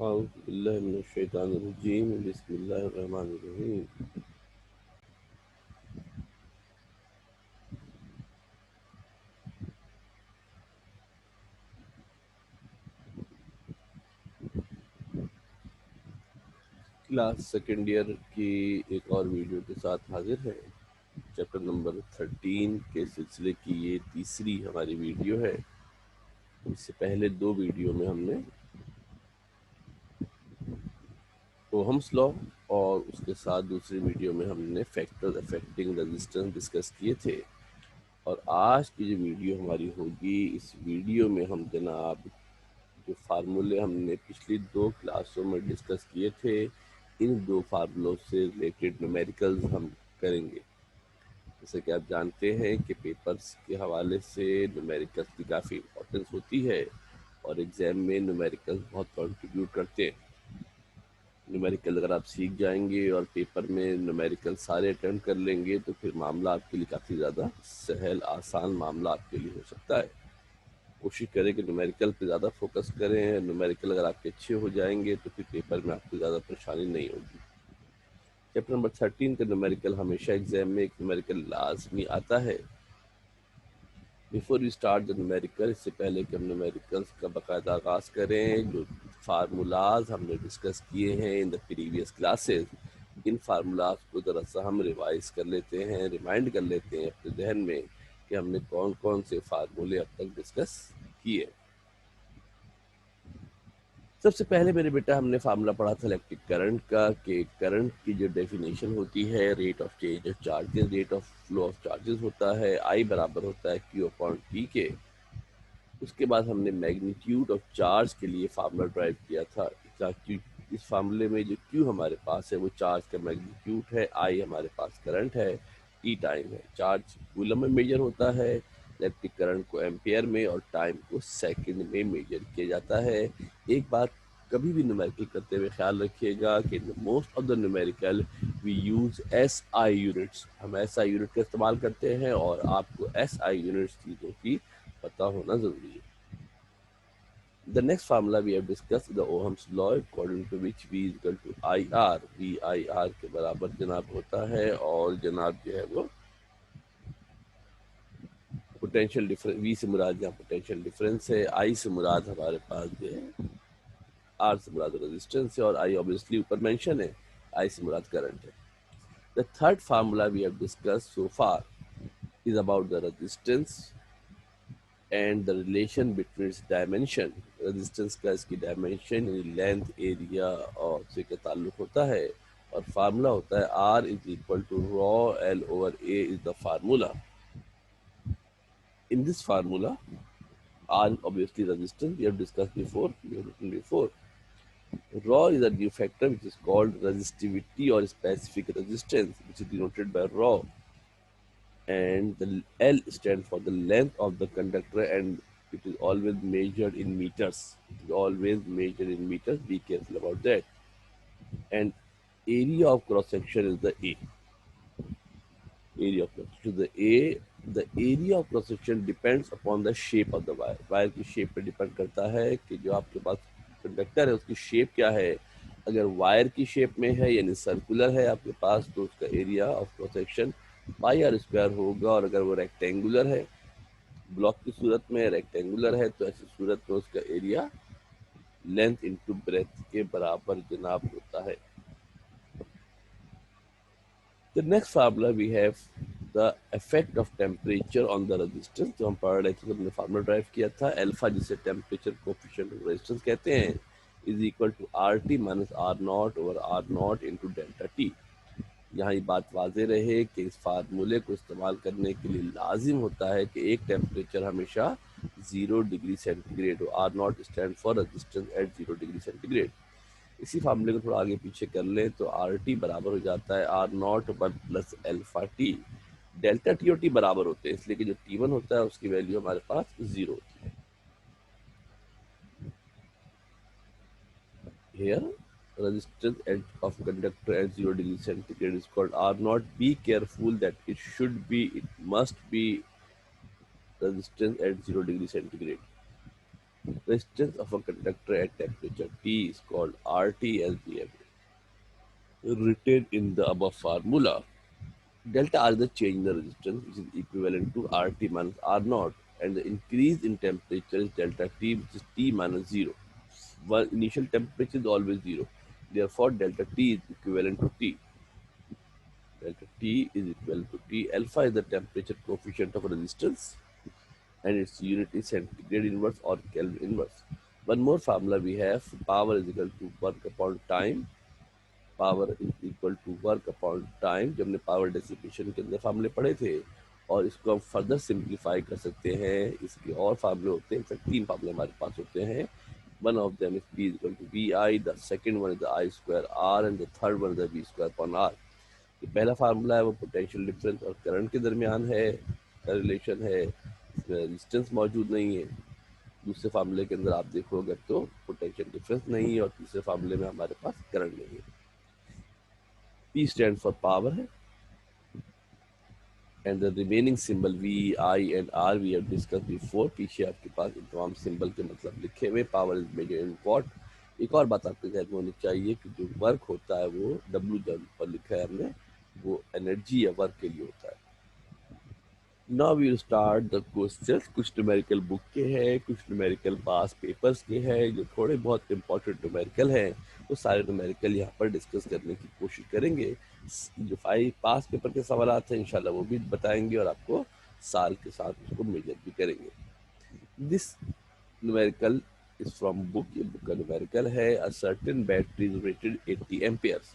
औज़ु बिल्लाहि मिनश्शैतानिर्रजीम बिस्मिल्लाहिर्रहमानिर्रहीम। Class second year की एक और वीडियो के साथ हाजिर है। चैप्टर नंबर 13 के सिलसिले की ये तीसरी हमारी वीडियो है। इससे पहले दो वीडियो में हमने ओहम्स लॉ और उसके साथ दूसरी वीडियो में हमने फैक्टर्स अफेक्टिंग रेजिस्टेंस डिस्कस किए थे। और आज की जो वीडियो हमारी होगी, इस वीडियो में हम जनाब जो फार्मूले हमने पिछली दो क्लासों में डिस्कस किए थे, इन दो फार्मूलों से रिलेटेड न्यूमेरिकल्स हम करेंगे। जैसे कि आप जानते हैं कि पेपर्स के हवाले से न्यूमेरिकल्स की काफ़ी इम्पोर्टेंस होती है और एग्ज़ाम में न्यूमेरिकल्स बहुत कंट्रीब्यूट करते हैं। न्यूमेरिकल अगर आप सीख जाएंगे और पेपर में न्यूमेरिकल सारे अटेम्प्ट कर लेंगे तो फिर मामला आपके लिए काफ़ी ज़्यादा सहल आसान मामला आपके लिए हो सकता है। कोशिश करें कि न्यूमेरिकल पे ज़्यादा फोकस करें। न्यूमेरिकल अगर आपके अच्छे हो जाएंगे तो फिर पेपर में आपको ज़्यादा परेशानी नहीं होगी। चैप्टर नंबर 13 का न्यूमेरिकल हमेशा एग्जाम में एक न्यूमेरिकल लाजमी आता है। Before we start the numerical, इससे पहले कि हम न्यूमेरिकल्स का बाकायदा आगाज़ करें, जो फार्मूलाज हमने डिस्कस किए हैं इन the previous classes, in formulas को ज़रा सा हम रिवाइज कर लेते हैं, रिमाइंड कर लेते हैं अपने जहन में कि हमने कौन कौन से फार्मूले अब तक डिस्कस किए। सबसे पहले मेरे बेटा हमने फार्मूला पढ़ा था इलेक्ट्रिक करंट का, कि करंट की जो डेफिनेशन होती है rate of change of charges, rate of flow of charges होता है, आई बराबर होता है क्यू अपॉन टी के। उसके बाद हमने मैग्नीट्यूड ऑफ चार्ज के लिए फार्मूला ड्राइव किया था, ताकि इस फार्मूले में जो क्यू हमारे पास है वो चार्ज का मैग्नीट्यूड है, आई हमारे पास करंट है, टी टाइम है। चार्ज कूलम में मेजर होता है, इलेक्ट्रिक करंट को एम्पियर में और टाइम को सेकंड में मेजर किया जाता है। एक बात कभी भी न्यूमेरिकल करते हुए ख्याल रखिएगा कि most of the numerical we use S I units, हम एस आई यूनिट का इस्तेमाल करते हैं और आपको एस आई यूनिट्स चीज़ों की पता होना जरूरी है। The next formula we have discussed the Ohm's law, according to which V is equal to IR, V IR के बराबर जनाब होता है, और जनाब जो है वो पोटेंशियल डिफरेंस, V से मुराद यहाँ पोटेंशियल डिफरेंस है, I से मुराद हमारे पास जो है R से मुराद रेजिस्टेंस है, और I ऑब्वियसली ऊपर मेंशन है, I से मुराद करंट है। The third formula we have discussed so far is about the resistance and the relation between its dimension, resistance का इसकी डायमेंशन यानी लेंथ, एरिया और से का ताल्लुक होता है, और फार्मूला होता है R is equal to rho L over A is the formula. In this formula R obviously resistance, we have discussed before, we have written before. Rho is a new factor which is called resistivity or specific resistance, which is denoted by rho, and the L stands for the length of the conductor, and it is always measured in meters. It is always measured in meters. Be careful about that. And area of cross section is the A. Area of cross section, the area of cross section depends upon the shape of the wire. Wire की shape पे depend करता है कि जो आपके पास conductor है उसकी shape क्या है। अगर वायर की शेप में है यानी सर्कुलर है आपके पास, तो उसका area of cross section pi R square होगा, और अगर वो रेक्टेंगुलर है, ब्लॉक की सूरत में रेक्टेंगुलर है, तो ऐसी सूरत में उसका एरिया लेंथ इनटू ब्रेथ के बराबर जनाब होता है। The next formula we have the effect of temperature on the resistance, जो हम पढ़ रहे थे तो हमने फार्मूला ड्राइव किया था, अल्फा जिसे टेम्परेचर कोफिशिएंट ऑफ रेजिस्टेंस कहते हैं, is equal to R T minus R naught over R not into delta T. यहाँ ये बात वाजे रहे कि इस फार्मूले को इस्तेमाल करने के लिए लाजिम होता है कि एक टेम्परेचर हमेशा 0 डिग्री सेंटीग्रेड हो। R naught stand for resistance at 0 degree centigrade. इसी फार्मूले को थोड़ा आगे पीछे कर लें तो आर टी बराबर हो जाता है R naught one plus alpha T. Delta T और टी बराबर होते हैं, इसलिए कि जो टी वन होता है उसकी वैल्यू हमारे पास 0 होती है। Here, resistance of conductor at 0 degree centigrade is called R naught. Be careful that it must be resistance at 0 degree centigrade. Resistance of a conductor at temperature T is called RT as we have written in the above formula. Delta R is the change in the resistance, which is equivalent to RT minus R naught, and the increase in temperature is delta T, which is T minus 0. Well, initial temperature is always 0. Therefore, delta T is equivalent to T. Delta T is equal to T. Alpha is the temperature coefficient of resistance, and its unit is centigrade inverse or Kelvin inverse. One more formula we have: power is equal to work upon time. Power is equal to work upon time, जब हमने power dissipation के अंदर फार्मूले पढ़े थे, और इसको हम फर्दर सिंप्लीफाई कर सकते हैं। इसके और फार्मूले होते हैं, इनफैक्ट 3 फार्मूले हमारे पास होते हैं। One of them is P is equal to V I, the second one is the I square R, and the third one is the V square upon R. पहला फार्मूला है वो पोटेंशियल डिफरेंस और current के दरमियान है, relation है, इसमें resistance मौजूद नहीं है। दूसरे फार्मूले के अंदर आप देखोगे तो पोटेंशियल डिफरेंस नहीं है, और तीसरे फार्मूले में हमारे पास करंट नहीं है। P stands for power है, and the remaining symbol V, I and R we have discussed before. पीछे आपके पास इन तमाम सिंबल के मतलब लिखे हुए। Power is measured in what. एक और बात आपके ध्यान में होनी चाहिए कि जो वर्क होता है वो W जब पर लिखा है हमने, वो एनर्जी या वर्क के लिए होता है। Now we will start the questions. कुछ न्यूमेरिकल बुक के हैं, कुछ न्यूमेरिकल पास पेपर्स के हैं, जो थोड़े बहुत इंपॉर्टेंट न्यूमेरिकल हैं, वो सारे न्यूमेरिकल यहाँ पर डिस्कस करने की कोशिश करेंगे। जो 5 पास पेपर के सवाल हैं इंशाल्लाह वो भी बताएंगे, और आपको साल के साथ उसको मेजर भी करेंगे। This numerical is from book, ये बुक का न्यूमेरिकल है। A certain battery is rated 80 amperes.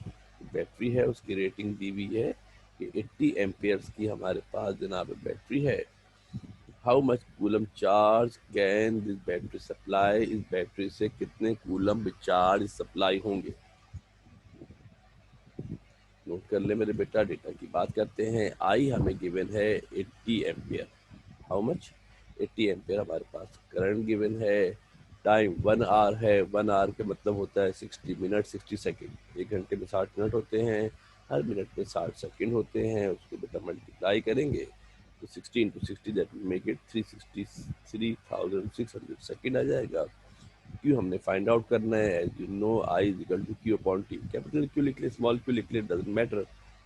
Battery है उसकी रेटिंग दी हुई है कि 80 एम्पियर्स की हमारे पास जनाब बैटरी है। How much coulomb charge can this battery supply, इस बैटरी से कितने कूलम चार्ज सप्लाई होंगे। नोट कर ले मेरे बेटा, डेटा की बात करते हैं। आई हमें गिवन है 80 एम्पियर। हाउ मच 80 एम्पियर हमारे पास करंट गिवन है। टाइम 1 आवर है। 1 आवर का मतलब होता है 60 मिनट 60 सेकेंड। 1 घंटे में 60 मिनट होते हैं, हर मिनट में 60 सेकेंड होते हैं। उसको बेटा मल्टीप्लाई करेंगे तो 60 into 60 that will make it 363,600 second आ जाएगा। क्यू हमने फाइंड आउट करना है। As you know I is equal to Q upon T. Capital Q लिख ले, स्मॉल क्यू लिख ले, डजंट मैटर,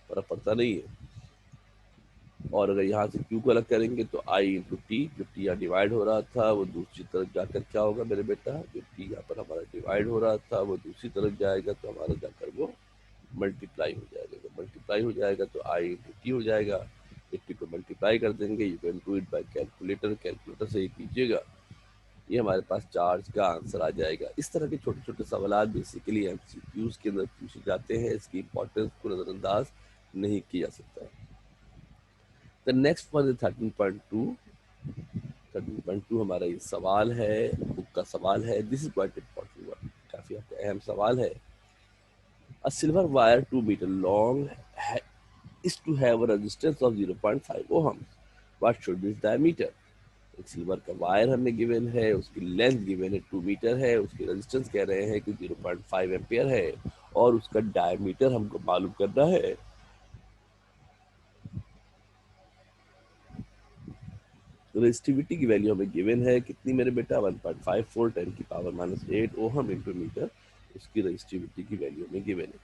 फर्क पड़ता नहीं है। और अगर यहाँ से क्यू को अलग करेंगे तो आई इंटू टी, जो टी यहाँ डिवाइड हो रहा था वो दूसरी तरफ जाकर क्या होगा मेरे बेटा, जो टी यहाँ पर हमारा डिवाइड हो रहा था वो दूसरी तरफ जाएगा तो हमारा जाकर वो मल्टीप्लाई हो जाएगा। जब मल्टीप्लाई हो जाएगा तो आई इंटू टी हो जाएगा। 80 को मल्टीप्लाई कर देंगे, you can do it by calculator, calculator से ही कीजिएगा। ये हमारे पास चार्ज का आंसर आ जाएगा। इस तरह के छोटे छोटे सवाल बेसिकली एमसीक्यूज के अंदर पूछे जाते हैं, इसकी इंपॉर्टेंस को नज़रअंदाज नहीं किया जा सकता। The next one is 13.2। 13.2 हमारा ये सवाल है, बुक का सवाल है। This is quite important one, काफी आपका अहम सवाल है। A silver wire 2 metre long is to have a resistance of 0.5 ohms. What should be its diameter? एक सिल्वर का वायर हमें गिवन है, उसकी लेंथ गिवन है 2 मीटर है, उसकी रेजिस्टेंस कह रहे हैं कि 0.5 एम्पियर है, और उसका डायमीटर हमको मालूम करना है। रेजिस्टिविटी की वैल्यू हमें गिवन है कितनी मेरे बेटा, 1.54 10 की पावर -8 ओहम इंटू मीटर, उसकी रेजिस्टिविटी की वैल्यू हमें गिवन है।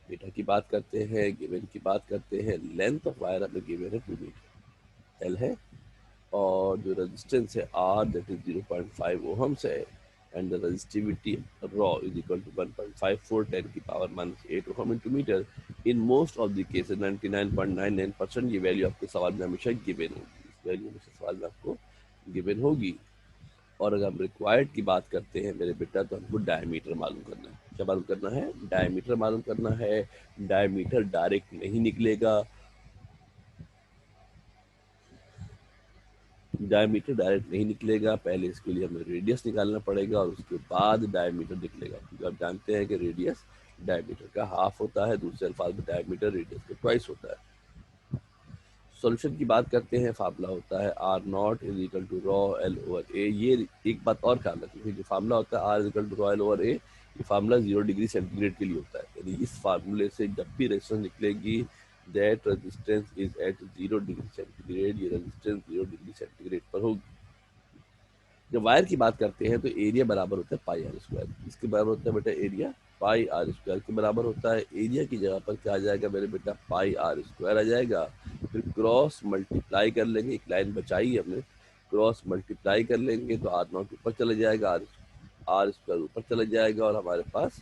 डेटा की बात करते हैं, गिवन की बात करते हैं। लेंथ ऑफ वायर हमें गिवन है 2 मीटर, एल है, और जो रेजिस्टेंस है आर दैट इज 0.5 ओहम्स है, and the resistivity rho is equal to 1.54 10 की power -8 ohm into metre. In most of the cases 99.99% ये वैल्यू आपके सवाल में हमेशा गिवन होगी। इस वैल्यू में सवाल में आपको गिवन होगी। और अगर हम रिक्वायर्ड की बात करते हैं मेरे बेटा, तो हमको डायमीटर मालूम करना है। क्या मालूम करना है? डायमीटर मालूम करना है। डायमीटर डायरेक्ट नहीं निकलेगा, डायमीटर डायरेक्ट नहीं निकलेगा। पहले इसके लिए हमें रेडियस निकालना पड़ेगा और उसके बाद डायमीटर निकलेगा, क्योंकि आप जानते हैं कि रेडियस डायमीटर का हाफ होता है। दूसरे अल्फाज में डायमीटर रेडियस का ट्वाइस होता है। सॉल्यूशन की बात करते हैं, फार्मूला होता है R not is equal to rho L over A. ये एक बात और ख्याल रखिए, जो फार्मूला होता है R is equal to rho L over A, ये फार्मूला 0 डिग्री सेंटीग्रेड के लिए होता है। यानी इस फार्मूले से जब भी रेजिस्टेंस निकलेगी, that resistance is at 0 degree centigrade, ये रेजिस्टेंस 0 डिग्री सेंटीग्रेड पर होगी। जब वायर की बात करते हैं तो एरिया बराबर होता है पाई आर स्क्वायर। इसके बराबर होता है बेटा एरिया, पाई आर स्क्वायर के बराबर होता है। एरिया की जगह पर क्या आ जाएगा मेरे बेटा, पाई आर स्क्वायर आ जाएगा। फिर क्रॉस मल्टीप्लाई कर लेंगे, एक लाइन बचाई हमने, क्रॉस मल्टीप्लाई कर लेंगे तो आर नॉट ऊपर चले जाएगा, आर स्क्वायर ऊपर चला जाएगा और हमारे पास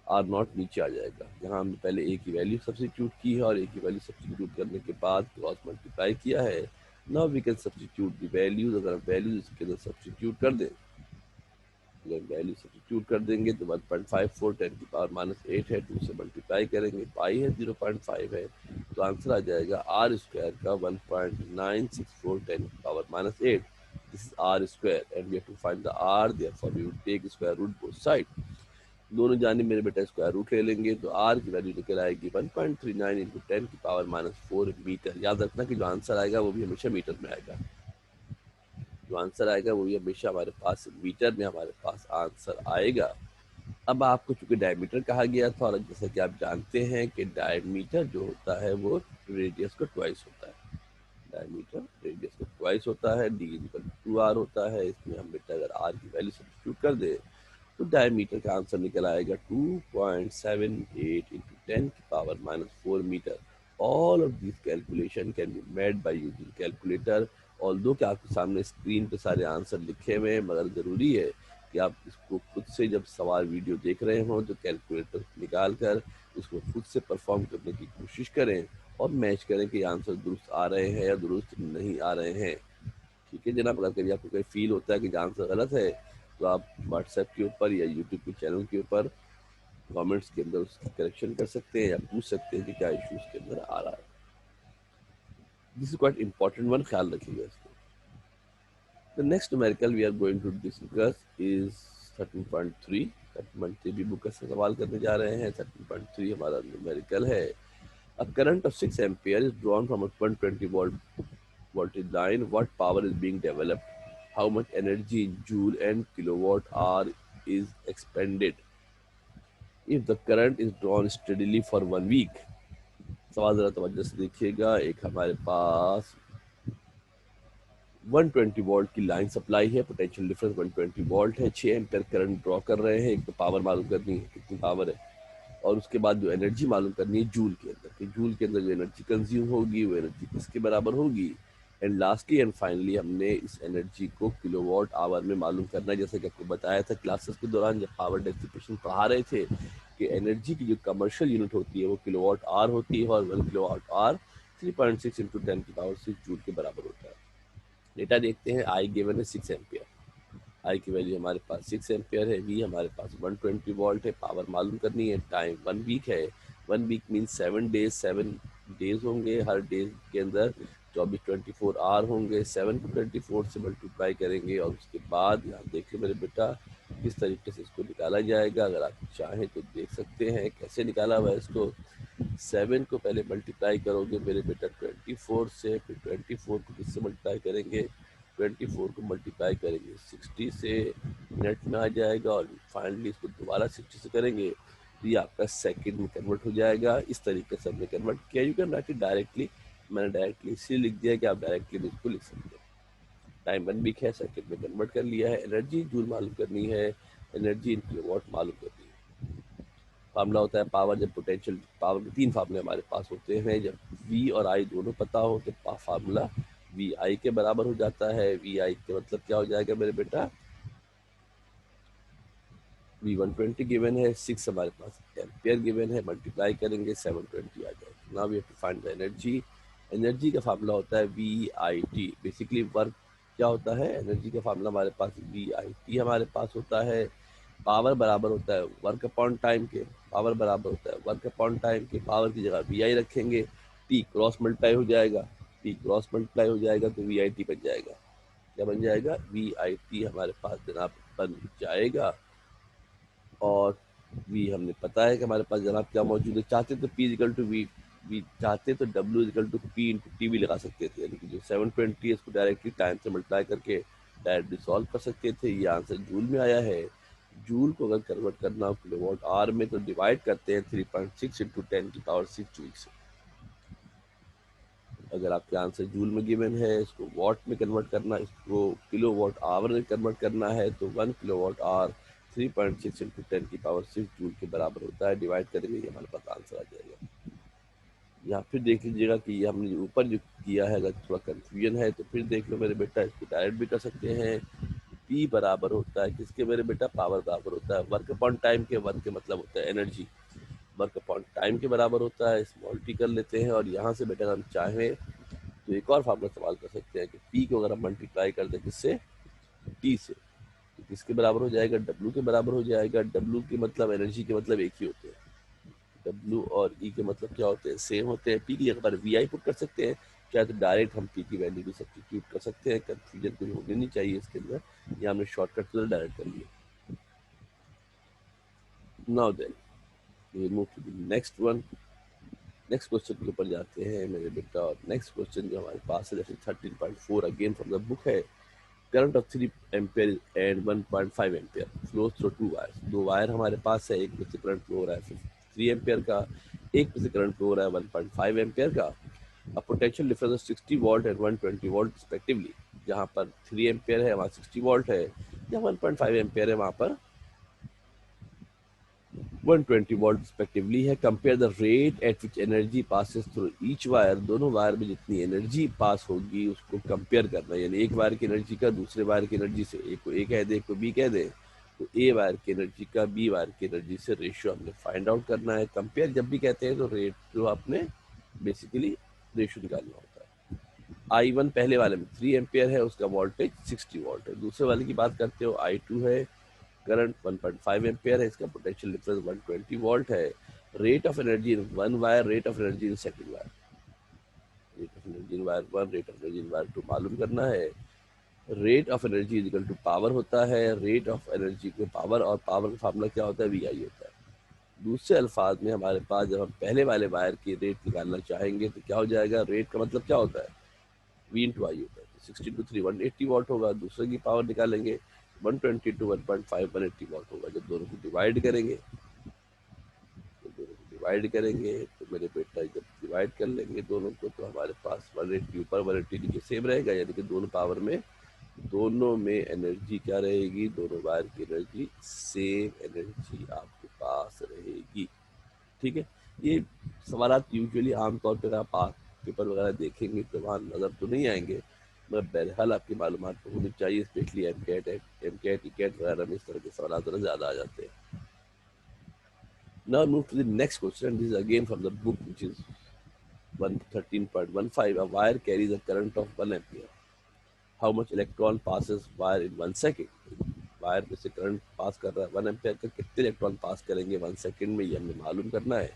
आर नॉट नीचे आ जाएगा। यहाँ हमने पहले ए की वैल्यू सब्स्टिट्यूट की है और ए की वैल्यू सब्स्टिट्यूट करने के बाद क्रॉस मल्टीप्लाई किया है। Now we can substitute the values. अगर हम वैल्यूज इसके अंदर सब्स्टिट्यूट कर दें, अगर वैल्यू सब्स्टिट्यूट कर देंगे तो 1.54 10 की पावर माइनस 8 है, 2 से मल्टीप्लाई करेंगे, पाई है 0.5 है, तो आंसर आ जाएगा आर स्क्वायर का 1.964 10 की power minus 8। This is R square and we have to find the R, therefore we will take square root both side. दोनों जाने मेरे बेटा स्क्वायर रूट ले लेंगे तो आर की वैल्यू निकल आएगी 1.39 इंटू 10 की पावर माइनस 4 मीटर। याद रखना कि जो आंसर आएगा वो भी हमेशा मीटर में आएगा, जो आंसर आएगा वो भी हमेशा हमारे पास मीटर में हमारे पास आंसर आएगा। अब आपको चूंकि डायमीटर कहा गया था और जैसा कि आप जानते हैं कि डायमीटर जो होता है वो रेडियस का ट्वाइस होता है, डायमीटर रेडियस का ट्वाइस होता है, डी इक्वल टू आर होता है। इसमें हम बेटा अगर आर की वैल्यू सब्स्टिट्यूट कर दे तो डायमीटर का आंसर निकल आएगा 2.78 इंटू 10 की power minus 4 metre. All of this calculation can be made by using calculator. Although कि आपके सामने स्क्रीन पे सारे आंसर लिखे हुए हैं, मगर ज़रूरी है कि आप इसको खुद से जब सवाल वीडियो देख रहे हों तो कैलकुलेटर निकाल कर उसको खुद से परफॉर्म करने की कोशिश करें और मैच करें कि आंसर दुरुस्त आ रहे हैं या दुरुस्त नहीं आ रहे हैं। ठीक है जनाब, अगर कभी आपको कोई फील होता है कि आंसर गलत है तो आप व्हाट्सएप के ऊपर या यूट्यूब के चैनल के ऊपर कमेंट्स के अंदर उसकी करेक्शन कर सकते हैं या पूछ सकते हैं कि क्या इशू उसके अंदर आ रहा है। This is quite important one, ख्याल रखिएगा इसको। The next numerical we are going to discuss is 13.3। 13.3 भी बुक से सवाल करने जा रहे हैं। 13.3 हमारा न्यूमेरिकल है। A current of 6 ampere is drawn from a 120 voltage line. What power is being developed? How much energy in joule and kilowatt hour is expended if the current is drawn steadily for 1 week? सवाल जरा तवज्जो से देखिएगा। एक हमारे पास 120 volt की line supply है, potential difference 120 volt है, 6 एम्पियर करंट ड्रॉ कर रहे हैं। एक तो पावर मालूम करनी है कितनी पावर है, और उसके बाद जो एनर्जी मालूम करनी है जूल के अंदर, कि जूल के अंदर जो एनर्जी कंज्यूम होगी वो एनर्जी किसके बराबर होगी। एंड लास्टली एंड फाइनली हमने इस एनर्जी को किलोवाट आवर में मालूम करना है। जैसे कि आपको बताया था क्लासेस के दौरान जब पावर डेसिपेशन पढ़ा रहे थे कि एनर्जी की जो कमर्शियल यूनिट होती है वो किलोवाट आवर होती है और 1 किलोवाट आवर 3.6 इंटू 10 की पावर 6 जूल के बराबर होता है। डेटा देखते हैं। आई गिवन है 6 एम्पियर, आई की वैल्यू हमारे पास 6 एम्पियर है, वी हमारे पास 120 वोल्ट है, पावर मालूम करनी है, टाइम 1 वीक है। 1 वीक मीन्स 7 डेज, 7 डेज होंगे, हर डे के अंदर 24 होंगे। 7 को 24 से मल्टीप्लाई करेंगे और उसके बाद यहाँ देखिए मेरे बेटा किस तरीके से इसको निकाला जाएगा। अगर आप चाहें तो देख सकते हैं कैसे निकाला हुआ है इसको। 7 को पहले मल्टीप्लाई करोगे मेरे बेटा 24 से, फिर 24 को किससे मल्टीप्लाई करेंगे, 24 को मल्टीप्लाई करेंगे 60 से, मिनट में आ जाएगा, और फाइनली इसको दोबारा 60 से करेंगे तो ये आपका सेकंड में कन्वर्ट हो जाएगा। इस तरीके से हमने कन्वर्ट किया। You can write it directly, मैंने डायरेक्टली इसलिए लिख दिया कि आप डायरेक्टली इसको लिख सकते हैं। टाइम 1 वीक है, सेकंड में कन्वर्ट कर लिया है। एनर्जी जूल मालूम करनी है, एनर्जी इन किलोवाट मालूम करनी है। फार्मूला होता है पावर, जब पोटेंशियल पावर के 3 फार्मूले हमारे पास होते हैं। जब वी और आई दोनों पता हो तो फार्मूला वी आई के बराबर हो जाता है। वी आई के मतलब क्या हो जाएगा मेरे बेटा, वी 120 गिवन है, 6 हमारे पास एम्पियर गिवन है, मल्टीप्लाई करेंगे 720 आ जाएगा। Now we have to find the energy. Energy का फार्मूला होता है V I T. Basically work क्या होता है, एनर्जी का फार्मूला हमारे पास वी आई टी हमारे पास होता है। पावर बराबर होता है वर्क अपॉन टाइम के, पावर बराबर होता है वर्क अपॉन टाइम के। पावर की जगह वी आई रखेंगे, टी क्रॉस मल्टीप्लाई हो जाएगा, टी क्रॉस मल्टीप्लाई हो जाएगा तो वी आई टी बन जाएगा। क्या बन जाएगा, वी आई टी हमारे पास जनाब बन जाएगा। और वी हमने पता है कि हमारे पास जनाब क्या मौजूद है। चाहते तो P is equal to V, V चाहते तो W is equal to P into T भी लगा सकते थे, यानी कि जो 720 है इसको डायरेक्टली टाइम से मल्टीप्लाई करके डायरेक्टली सॉल्व कर सकते थे। ये आंसर जूल में आया है। जूल को अगर कन्वर्ट करना हो किलोवाट आवर में तो डिवाइड करते हैं 3.6 इंटू 10 की पावर 6 जूल से। अगर आपके आंसर जूल में गिवन है, इसको वॉट में कन्वर्ट करना, इसको किलो वॉट आवर में कन्वर्ट करना है, तो 1 kilowatt hour 3.6 into 10⁶ joule के बराबर होता है। डिवाइड करेंगे, ये हमारे पास आंसर आ जाएगा। या फिर देख लीजिएगा कि ये हमने ऊपर जो किया है, अगर थोड़ा कंफ्यूजन है तो फिर देख लो मेरे बेटा, इसको डायरेक्ट भी कर सकते हैं। पी बराबर होता है किसके मेरे बेटा, पावर बराबर होता है वर्क अपॉन टाइम के। वर्क के मतलब होता है एनर्जी, वर्क अपॉन टाइम के बराबर होता है। स्मॉल टी कर लेते हैं, और यहाँ से बेटा हम चाहें तो एक और फार्मूला इस्तेमाल कर सकते हैं कि पी को अगर हम मल्टीप्लाई कर दें किससे, टी से, तो किसके बराबर हो जाएगा, डब्ल्यू के बराबर हो जाएगा। डब्ल्यू के मतलब एनर्जी के मतलब एक ही होते हैं, डब्ल्यू और ई के मतलब क्या होते हैं, सेम होते हैं। पी की जगह पर वी आई पुट कर सकते हैं, क्या तो डायरेक्ट हम पी की वैल्यू भी सब्स्टिट्यूट कर सकते हैं। कंफ्यूजन कुछ होनी नहीं चाहिए इसके अंदर, ये हमने शॉर्टकट से डायरेक्ट कर लिया। Now then we move to the next one. Next question के ऊपर जाते हैं मेरे बेटा, और नेक्स्ट क्वेश्चन जो हमारे पास है 13.4 अगेन फ्रॉम द बुक है। Current of 3 ampere and 1.5 ampere flows through 2 wires. दो वायर हमारे पास है, एक में से करंट फ्लो हो रहा है 3 एम्पेयर का, एक में से करंट फ्लो हो रहा है 1.5 एम्पेयर का। अब potential difference of 60 volt and 120 volt respectively. जहाँ पर 3 एम्पेयर है वहाँ 60 वोल्ट है, जहाँ 1.5 एम्पेयर है वहाँ पर 120 वोल्ट रिस्पेक्टिवली है। Compare the rate at which energy passes through each wire. दोनों वायर में जितनी एनर्जी पास होगी उसको कंपेयर करना, यानी एक वायर की एनर्जी का दूसरे वायर की एनर्जी से, एक को ए कह दे, एक को बी कह दे, तो ए वायर की एनर्जी का बी वायर की एनर्जी से रेशियो हमने फाइंड आउट करना है। कंपेयर जब भी कहते हैं तो रेट जो आपने बेसिकली रेशियो निकालना होता है। I1 पहले वाले में 3 एम्पियर है, उसका वोल्टेज 60 वोल्ट है। दूसरे वाले की बात करते हो, I2 है, करंट 1.5 एम्पियर है, इसका पोटेंशियल डिफरेंस 120 वोल्ट है। Rate of energy in one wire, rate of energy in second wire, rate of energy in wire one, rate of energy in wire two मालूम करना है। Rate of energy is equal to power होता है, rate of energy को power, और power का formula क्या होता है, वी आई होता है। दूसरे अल्फाज में हमारे पास जब हम पहले वाले वायर की रेट निकालना चाहेंगे तो क्या हो जाएगा, रेट का मतलब क्या होता है, वी इंटू आई होता है। 60 टू 3 180 वॉट होगा। दूसरे की पावर निकालेंगे 120 टू 1.5 180 वॉट होगा। जब दोनों को डिवाइड करेंगे, तो दोनों को डिवाइड करेंगे तो मेरे बेटा जब डिवाइड कर लेंगे दोनों को, तो हमारे पास 180 ऊपर 180 नीचे सेम रहेगा, यानी कि दोनों पावर में, दोनों में एनर्जी क्या रहेगी, दोनों वायर की एनर्जी सेम एनर्जी आपके पास रहेगी। ठीक है, ये सवाल यूजुअली आमतौर पर आप पेपर वगैरह देखेंगे तो वहाँ नज़र तो नहीं आएंगे, मगर बहरहाल आपकी मालूमात तो होनी चाहिए, स्पेशली एम कैट वगैरह में इस तरह के सवाल थोड़ा ज़्यादा आ जाते हैं। Now move to the next question. This is again from the book, which is 113.15. A wire carries a current of 1 ampere. How much electron passes wire in 1 second? Wire में से करंट पास कर रहा है 1 ampere का, कितने electron पास करेंगे 1 second में, ये हमें मालूम करना है।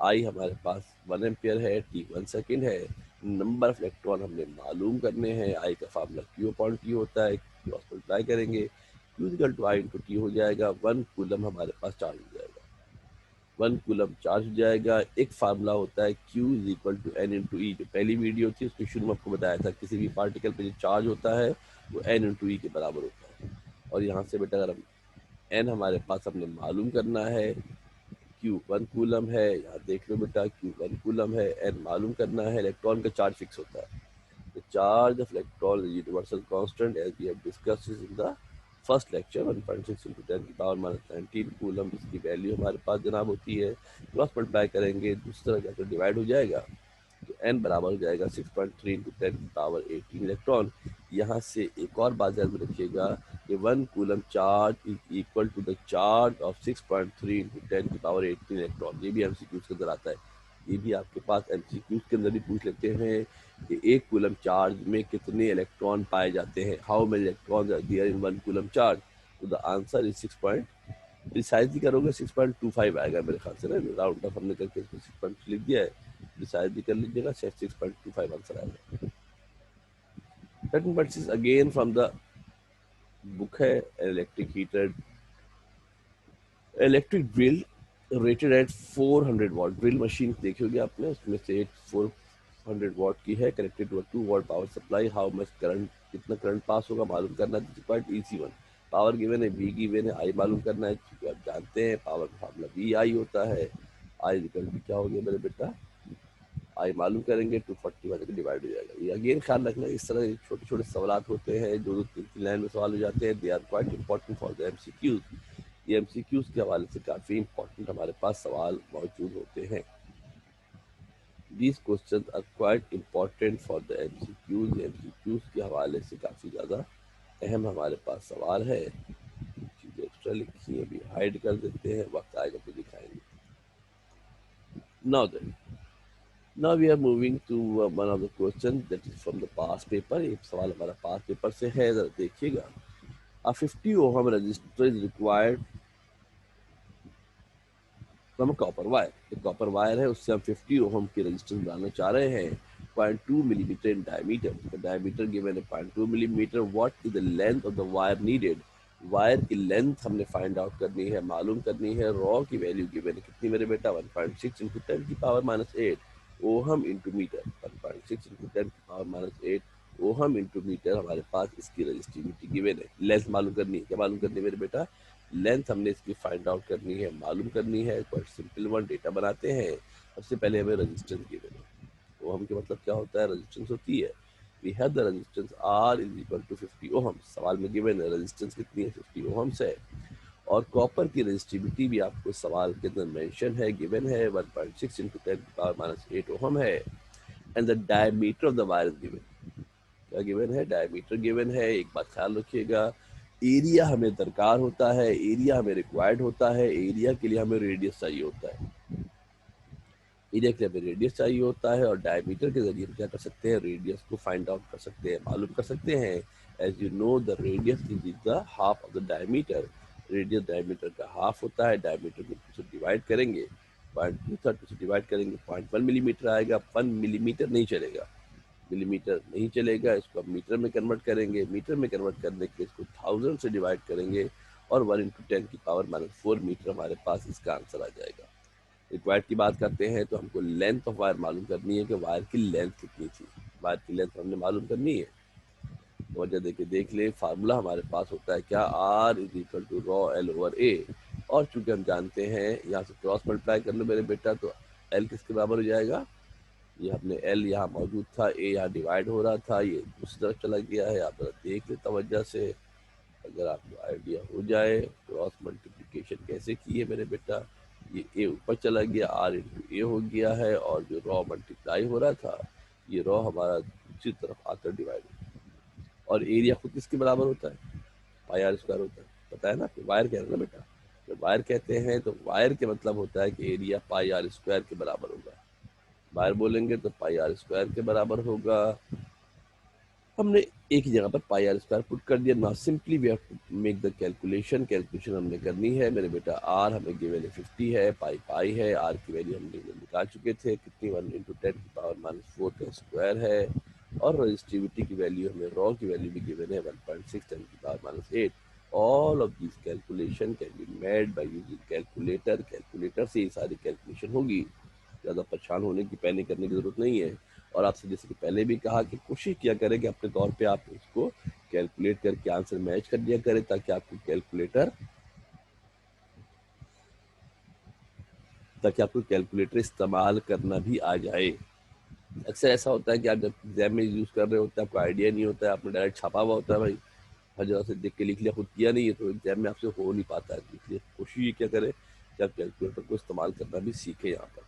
आई हमारे पास 1 एम्पियर है, टी 1 सेकंड है। नंबर ऑफ इलेक्ट्रॉन हमने मालूम करने हैं। आई का फार्मूला क्यू अपॉन टी होता है, क्रॉस मल्टीप्लाई करेंगे, Q equal to I into T हो जाएगा। 1 कूलम हमारे पास चार्ज हो जाएगा, 1 कूलम चार्ज हो जाएगा। एक फार्मूला होता है Q is equal to N into E, जो पहली वीडियो थी उसके शुरू में आपको बताया था, किसी भी पार्टिकल पे जो चार्ज होता है वो एन इंटू ई के बराबर होता है। और यहाँ से बेटा अगर हम एन हमारे पास हमने मालूम करना है, Q 1 कूलम है, यहाँ देख लो बेटा Q 1 कूलम है, एन मालूम करना है। इलेक्ट्रॉन का चार्ज फिक्स होता है, the charge of electron is universal constant as we have discussed in the first lecture. 1.6 into 10 की पावर -19 कूलम इसकी वैल्यू हमारे पास जनाब होती है। क्रॉस मल्टीप्लाई करेंगे, दूसरी तरह जाकर डिवाइड हो जाएगा, तो n बराबर हो जाएगा 6.3 इंटू 10 की पावर 18 इलेक्ट्रॉन। यहाँ से एक और बात ध्यान में रखिएगा कि 1 coulomb charge is equal to the charge of 6.3 into 10 की पावर 18 इलेक्ट्रॉन। ये भी एमसीक्यूज के अंदर आता है, ये भी आपके पास एमसीक्यूज के अंदर ही पूछ लेते हैं कि 1 कूलम चार्ज में कितने इलेक्ट्रॉन पाए जाते हैं, how many electrons are there in 1 coulomb charge. तो द आंसर इज 6. प्रिसाइजली करोगे 6.25 आएगा मेरे ख्याल से ना, राउंड ऑफ हमने करके इसको 6 लिख दिया है, प्रिसाइजली कर लीजिएगा, 6.25 आंसर आएगा। 13.6 अगेन फ्रॉम द बुक है, electric heater, electric drill rated at 400 watt. Drill machine देखी होगी आपने, उसमें से 400 वॉट की है, connected to 2 watt power supply. How much current, कितना करंट पास होगा मालूम करना है। Quite easy one, power given है, वी गिवन है, आई मालूम करना है, क्योंकि आप जानते हैं पावर का फार्मूला वी आई होता है। आई इक्वल टू क्या हो गया मेरे बेटा, आई मालूम करेंगे 240 वाले को डिवाइड हो जाएगा। ये अगेन ख्याल रखना, इस तरह छोटे छोटे सवाल होते हैं जो 2-3 लाइन में सवाल हो जाते हैं। They are quite important for the MCQs. ये एमसीक्यूज के हवाले से काफ़ी इंपॉर्टेंट हमारे पास सवाल मौजूद होते हैं। These questions are quite important for the MCQs। MCQs के हवाले से काफ़ी ज़्यादा अहम हमारे पास सवाल है। चीज़ें एक्स्ट्रा लिखी हैं, अभी हाइड कर देते हैं, वक्त आएगा तो दिखाएंगे। Now then, now we are moving to one of the questions that is from the past paper। एक सवाल हमारा past paper से है, ज़रा देखिएगा। A 50 ohm resistor is required from copper wire. एक कॉपर वायर है, उससे हम 50 ओम की रेजिस्टेंस डालना चाह रहे हैं। 0.2 millimetre in diameter. Diameter given है 0.2 millimetre. What is the length of the wire needed. Wire की लेंथ हमने फाइंड आउट करनी है, मालूम करनी है। रॉ की वैल्यू गिवन है कितनी मेरे बेटा, 1.6 इंटू 10 की power -8 ohm into metre. 1.6 into 10 की पावर -8 ओहम इंटू मीटर हमारे पास इसकी रजिस्टिविटी गिवन है। लेंथ मालूम करनी है। क्या मालूम करनी है मेरे बेटा, लेंथ हमने इसकी फाइंड आउट करनी है, मालूम करनी है। क्वाइट सिंपल वन, डेटा बनाते हैं। सबसे पहले हमें रेजिस्टेंस गिवन है। ओहम के मतलब क्या होता है, रेजिस्टेंस होती है। We have the resistance R is equal to 50 ohm. सवाल में गिवन है रेजिस्टेंस कितनी है, 50 ओहम्स है। और कॉपर की रेजिस्टिविटी भी आपको सवाल के अंदर मेंशन है, गिवन है 1.6 इंटू 10 की पावर -8 ओहम है। And the diameter of the wire is given. क्या गिवन है, डायमीटर गिवन है। एक बात ख्याल रखिएगा, एरिया हमें दरकार होता है, एरिया हमें रिक्वायर्ड होता है। एरिया के लिए हमें रेडियस चाहिए होता है। एरिया के लिए हमें रेडियस चाहिए होता है, और डायमीटर के जरिए हम क्या कर सकते हैं, रेडियस को फाइंड आउट कर सकते हैं, मालूम कर सकते हैं। As you know the radius is the half of the diameter. Radius diameter का हाफ होता है। डायमीटर को 2 से डिवाइड करेंगे, 0.2 से डिवाइड करेंगे 0.1 मिलीमीटर आएगा। 1 मिलीमीटर नहीं चलेगा, मिलीमीटर नहीं चलेगा। इसको हम मीटर में कन्वर्ट करेंगे। मीटर में कन्वर्ट करने के इसको 1000 से डिवाइड करेंगे, और 1 इंटू 10 की पावर -4 मीटर हमारे पास इसका आंसर आ जाएगा। रिक्वायर्ड की बात करते हैं तो हमको लेंथ ऑफ वायर मालूम करनी है कि वायर की लेंथ कितनी थी। वायर की लेंथ हमने मालूम करनी है। वजह देके देख ले, फार्मूला हमारे पास होता है क्या, R is equal to rho L over A। और चूंकि हम जानते हैं, यहाँ से क्रॉस मल्टीप्लाई कर लो मेरे बेटा, तो L किसके बराबर हो जाएगा, ये अपने L यहाँ मौजूद था, A यहाँ डिवाइड हो रहा था, ये दूसरी तरफ चला गया है। आप देख ले तवज्जो से, अगर आपको आइडिया हो जाए क्रॉस मल्टीप्लिकेशन कैसे की है मेरे बेटा। ये A ऊपर चला गया, R इंटू A हो गया है, और जो रॉ मल्टीप्लाई हो रहा था, ये रॉ हमारा दूसरी तरफ आकर डिवाइड हो। और एरिया खुद किसके बराबर होता है, पाई आर स्क्वायर होता है। पता है ना, वायर कह रहे हैं ना बेटा, जब वायर कहते हैं तो वायर के मतलब होता है कि एरिया पाई आर स्क्वायर के बराबर होगा। वायर बोलेंगे तो पाई आर स्क्वायर के बराबर होगा। हमने एक ही जगह पर पाई आर स्क्वायर पुट कर दिया। Now simply we have to make the calculation. Calculation हमने करनी है मेरे बेटा। आर हमें गिवन है 50 है, पाई पाई है। आर की वैल्यू हमने निकाल चुके थे कितनी, 1 इंटू 10 की पावर -4 का स्क्वायर है। और रजिस्टिविटी की वैल्यू हमें, रॉ की वैल्यू भी गिवन है 1.6 10 की power -8। All of this calculation can be made by using calculator. Calculator से ये सारी कैलकुलेशन होगी, ज़्यादा परेशान होने की, पैनिक करने की ज़रूरत नहीं है। और आपसे जैसे कि पहले भी कहा कि कोशिश किया करें कि अपने तौर पे आप उसको कैलकुलेट करके आंसर मैच कर दिया करें, ताकि आपको कैलकुलेटर इस्तेमाल करना भी आ जाए। अक्सर ऐसा होता है कि आप जब एग्जाम में यूज़ कर रहे होते हैं, आपको आइडिया नहीं होता है, आपने डायरेक्ट छापा हुआ होता है, भाई हर जगह से देख के लिख लिया, खुद किया नहीं है, तो एग्जाम में आपसे हो नहीं पाता है। इसलिए कोशिश ये क्या करें कि आप कैलकुलेटर को इस्तेमाल करना भी सीखें यहाँ पर।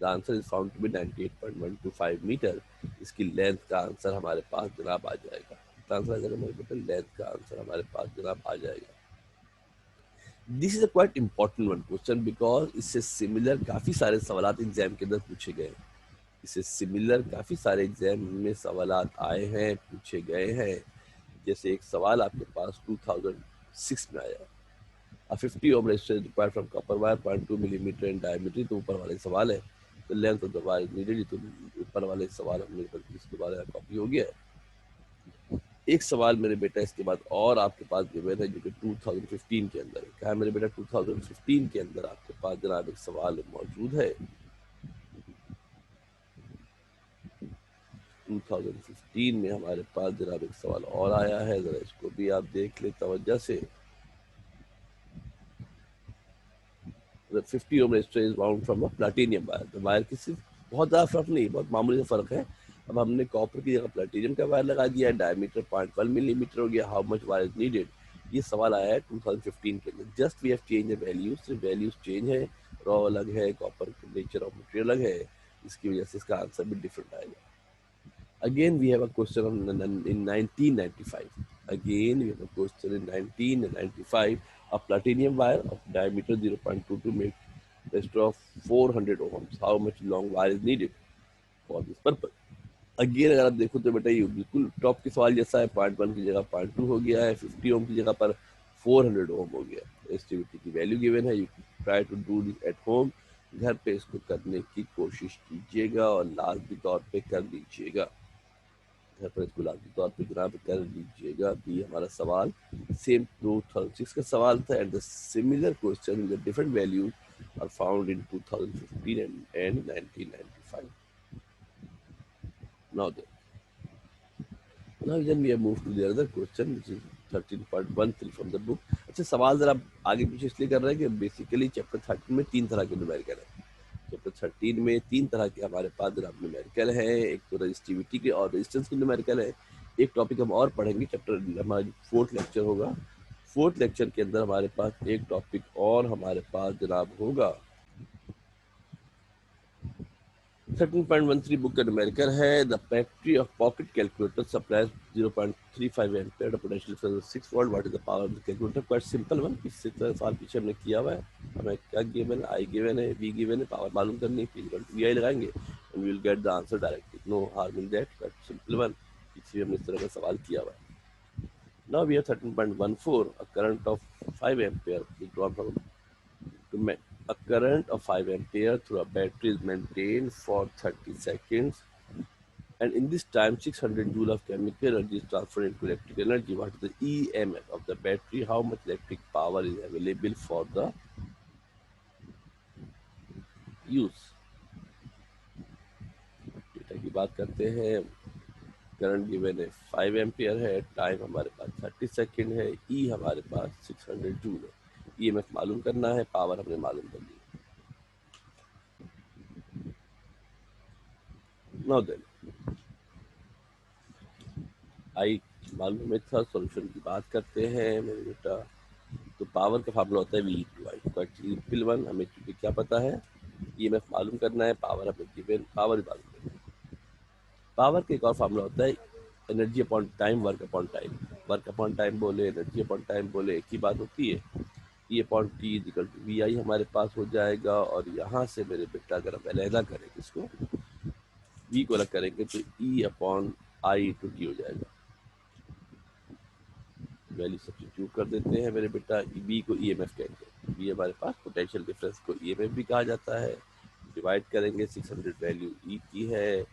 The answer is found to be 98.125 metre. इसकी लेंथ का आंसर हमारे पास जनाब आ जाएगा। इसका आंसर आ जाएगा मेरे बेटे, लेंथ का आंसर हमारे पास जनाब आ जाएगा। This is a quite important one question, because इससे सिमिलर काफ़ी सारे सवाल एग्जाम के अंदर पूछे गए हैं। इससे सिमिलर काफ़ी सारे एग्जाम में सवाल आए हैं, पूछे गए हैं। जैसे एक सवाल आपके पास 2006 में आया, A 50 ohm resistor is required from copper wire 0.2 millimetre in diameter। तो ऊपर वाले सवाल है, तो length of the wire needed, तो ऊपर वाले सवाल हमने इसके बारे में कॉपी हो गया है। एक सवाल मेरे बेटा इसके बाद और आपके पास गिवन है, जो कि 2015 के अंदर है। क्या है मेरे बेटा, 2015 के अंदर आपके पास जनाब एक सवाल मौजूद है। 2015 में हमारे पास जनाब एक सवाल और आया है, जरा इसको भी आप देख ले तवज्जो से। The 50 ohm resistor is wound from a platinum wire। तो वायर किस बहुत ज़्यादा फ़र्क नहीं, बहुत मामूली सा फ़र्क है। अब हमने कॉपर की जगह प्लेटिनियम का वायर लगा दिया है, डायमीटर 0.1 मिलीमीटर हो गया। How much wire is needed, ये सवाल आया है 2015 के अंदर। Just we have change the values, सिर्फ वैल्यूज चेंज है, रॉ अलग है, कॉपर नेचर ऑफ मटेरियल अलग है, इसकी वजह से इसका आंसर भी डिफरेंट आएगा। Again, we have a question in 1995. Again, we have a question in 1995. A platinum wire of diameter 0.22 made resistor of 400 ohms. How much long wire is needed for this purpose? Again अगर आप देखो तो बेटा ये बिल्कुल top के सवाल जैसा है। 0.1 की जगह 0.2 हो गया है, 50 ओम की जगह पर 400 ओम हो गया। रेजिस्टिविटी की वैल्यू गिवन है, you try to do this at home. घर पे इसको करने की कोशिश कीजिएगा और लाजमी तौर पे कर लीजिएगा। घर पर इसको लाजमी तौर पे जनाब कर लीजिएगा कि हमारा सवाल सेम 2006 का सवाल था, and the similar question with different values are found in 2015 and 1995. Now then we have moved to the other question which is 13.13 from the book. अच्छा, सवाल जरा आगे पीछे इसलिए कर रहे हैं कि बेसिकली चैप्टर 13 में 3 तरह के न्यूमेरिकल है। चैप्टर 13 में 3 तरह के हमारे पास जनाब न्यूमेरिकल है। एक तो रजिस्टिविटी के और रेजिस्टेंस के न्यूमेरिकल है। एक टॉपिक हम और पढ़ेंगे, चैप्टर हमारा 4th लेक्चर होगा। 4th लेक्चर के अंदर हमारे पास एक टॉपिक और हमारे पास जनाब होगा 13.13 बुक का न्यूमेरिकल है। The battery of pocket calculator supplies 0.35 ampere potential for 6 volt. What is the power of the calculator? Quite simple one, इससे साल पीछे हमने किया हुआ है। हमें क्या गिवन है? आई गिवन है, वी गिवन है, पावर मालूम करनी है, वी आई लगाएंगे and we will get the answer directly. No harm in that, quite simple one. इसी हमने इस तरह का सवाल किया हुआ है। Now we have 13.14 a current of 5 ampere is drawn from a current of 5 ampere through a battery is maintained for 30 seconds, and in this time 600 joule of chemical energy is transferred into electrical energy. What is the EMF of the battery? How much electric power is available for the use? Data की बात करते हैं। Current given है 5 ampere है, time हमारे पास 30 second है, ई हमारे पास 600 joule है। ईएमएफ मालूम करना है, पावर हमने मालूम कर ली। नाउ देन आई मालूम में था, सॉल्यूशन की बात करते हैं मेरे बेटा। तो पावर का फार्मूला होता है V to I, simple one. हमें क्योंकि क्या पता है, ईएमएफ मालूम करना है, पावर हमें गिवन, पावर मालूम करना है। पावर का एक और फार्मूला होता है energy upon time, work upon time. Work upon time बोले, एनर्जी अपॉन टाइम बोले, एक ही बात होती है। E upon T equal to V I हमारे पास हो जाएगा। और यहाँ से मेरे बेटा अगर हम अलहदा करेंगे इसको, वी को अलग करेंगे तो E upon I two T हो जाएगा। वैल्यू सब्स्टिट्यूट कर देते हैं मेरे बेटा। बी को ईएमएफ कहेंगे, बी हमारे पास पोटेंशियल डिफरेंस को ईएमएफ भी कहा जाता है। डिवाइड करेंगे, 600 वैल्यू ई की है,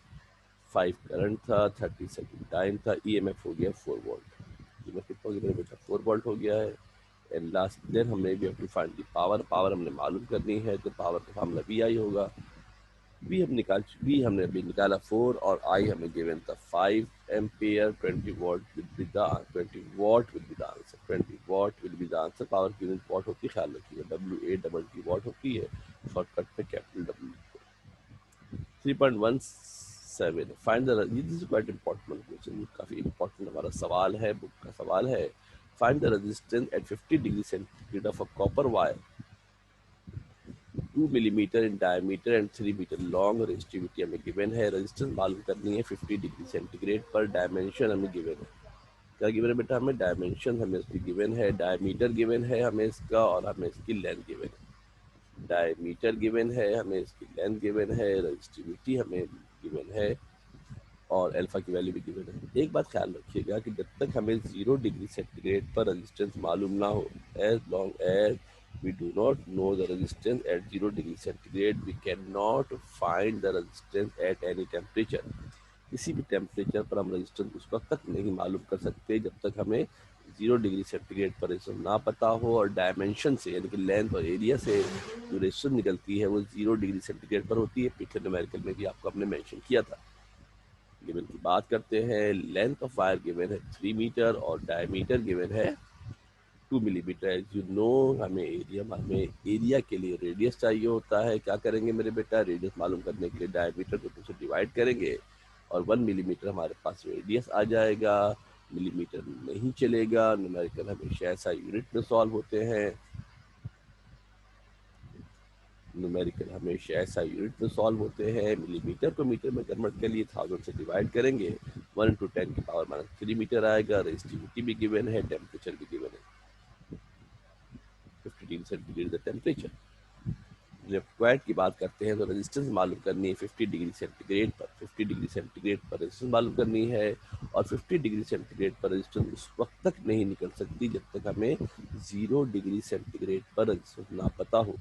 5 करंट था, 30 सेकेंड टाइम था, ईएमएफ हो गया 4 वोल्ट। ईएमएफ कितना हो गया मेरे बेटा? 4 वोल्ट हो गया है। एंड लास्ट देन हमने भी to find the power. Power हमने मालूम करनी है, तो पावर का फार्मूला वी आई होगा। वी हमने अभी निकाला 4 और आई हमें गिवन था 5 ampere. 20 what will be the answer. 20 what will be the answer. 20 what will be the answer. Power की यूनिट वॉट होती है, ख्याल रखिए, WA वॉट होती है, शॉर्टकट पे capital W। 3.17 find the, this is quite important question, काफी important हमारा सवाल है, बुक का सवाल है। Find the resistance at 50 degree centigrade of a copper wire 2 millimetre in diameter and 3 metre long. Resistivity हमें गिवन है, रेजिस्टेंस मालूम करनी है 50 डिग्री सेंटीग्रेड पर। डायमेंशन हमें गिवन है, क्या गिवन है बेटा? हमें डायमेंशन हमें इसकी गिवन है, डायमीटर गिवन है हमें इसका, और हमें इसकी लेंथ गिवन है। डायमीटर गिवन है हमें, इसकी लेंथ गिवन है, रेजिस्टिविटी हमें गिवन है, और अल्फा की वैल्यू भी गिवन है। एक बात ख्याल रखिएगा कि जब तक हमें 0 डिग्री सेंटीग्रेड पर रेजिस्टेंस मालूम ना हो, as long as we do not know the resistance at 0 degree centigrade, we cannot find the resistance at any temperature. किसी भी टेम्परेचर पर हम रेजिस्टेंस उस वक्त तक नहीं मालूम कर सकते जब तक हमें 0 डिग्री सेंटीग्रेड पर रेजिस्टेंस ना पता हो, और डायमेंशन से यानी कि लेंथ और एरिया से जो रेजिस्टेंस निकलती है वो 0 डिग्री सेंटीग्रेड पर होती है। पिछले न्यूमेरिकल में भी आपको हमने मेंशन किया था। गिवन की बात करते हैं, लेंथ ऑफ वायर गिवन है 3 मीटर और डायमीटर गिवन है 2 मिलीमीटर। एज यू नो, हमें एरिया के लिए रेडियस चाहिए होता है। क्या करेंगे मेरे बेटा, रेडियस मालूम करने के लिए डायमीटर को 2 से डिवाइड करेंगे और 1 मिलीमीटर हमारे पास रेडियस आ जाएगा। मिलीमीटर नहीं चलेगा, न्यूमेरिकल हमेशा ऐसा यूनिट में सॉल्व होते हैं। न्यूमेरिकल हमेशा ऐसा यूनिट में सॉल्व होते हैं। मिलीमीटर को मीटर में कन्वर्ट के लिए 1000 से डिवाइड करेंगे, 1 × 10⁻³ आएगा। रेजिस्टिविटी भी गिवन है, टेम्परेचर भी गिवन है, 50 डिग्री सेंटीग्रेड द टेम्परेचर। जब क्वाड की बात करते हैं तो रेजिस्टेंस मालूम करनी है 50 डिग्री सेंटीग्रेड पर। 50 डिग्री सेंटीग्रेड पर रेजिस्टेंस मालूम करनी है, और 50 डिग्री सेंटीग्रेड पर रेजिस्टेंस उस वक्त तक नहीं निकल सकती जब तक हमें 0 डिग्री सेंटीग्रेड पर रेजिस्टेंस ना पता हो।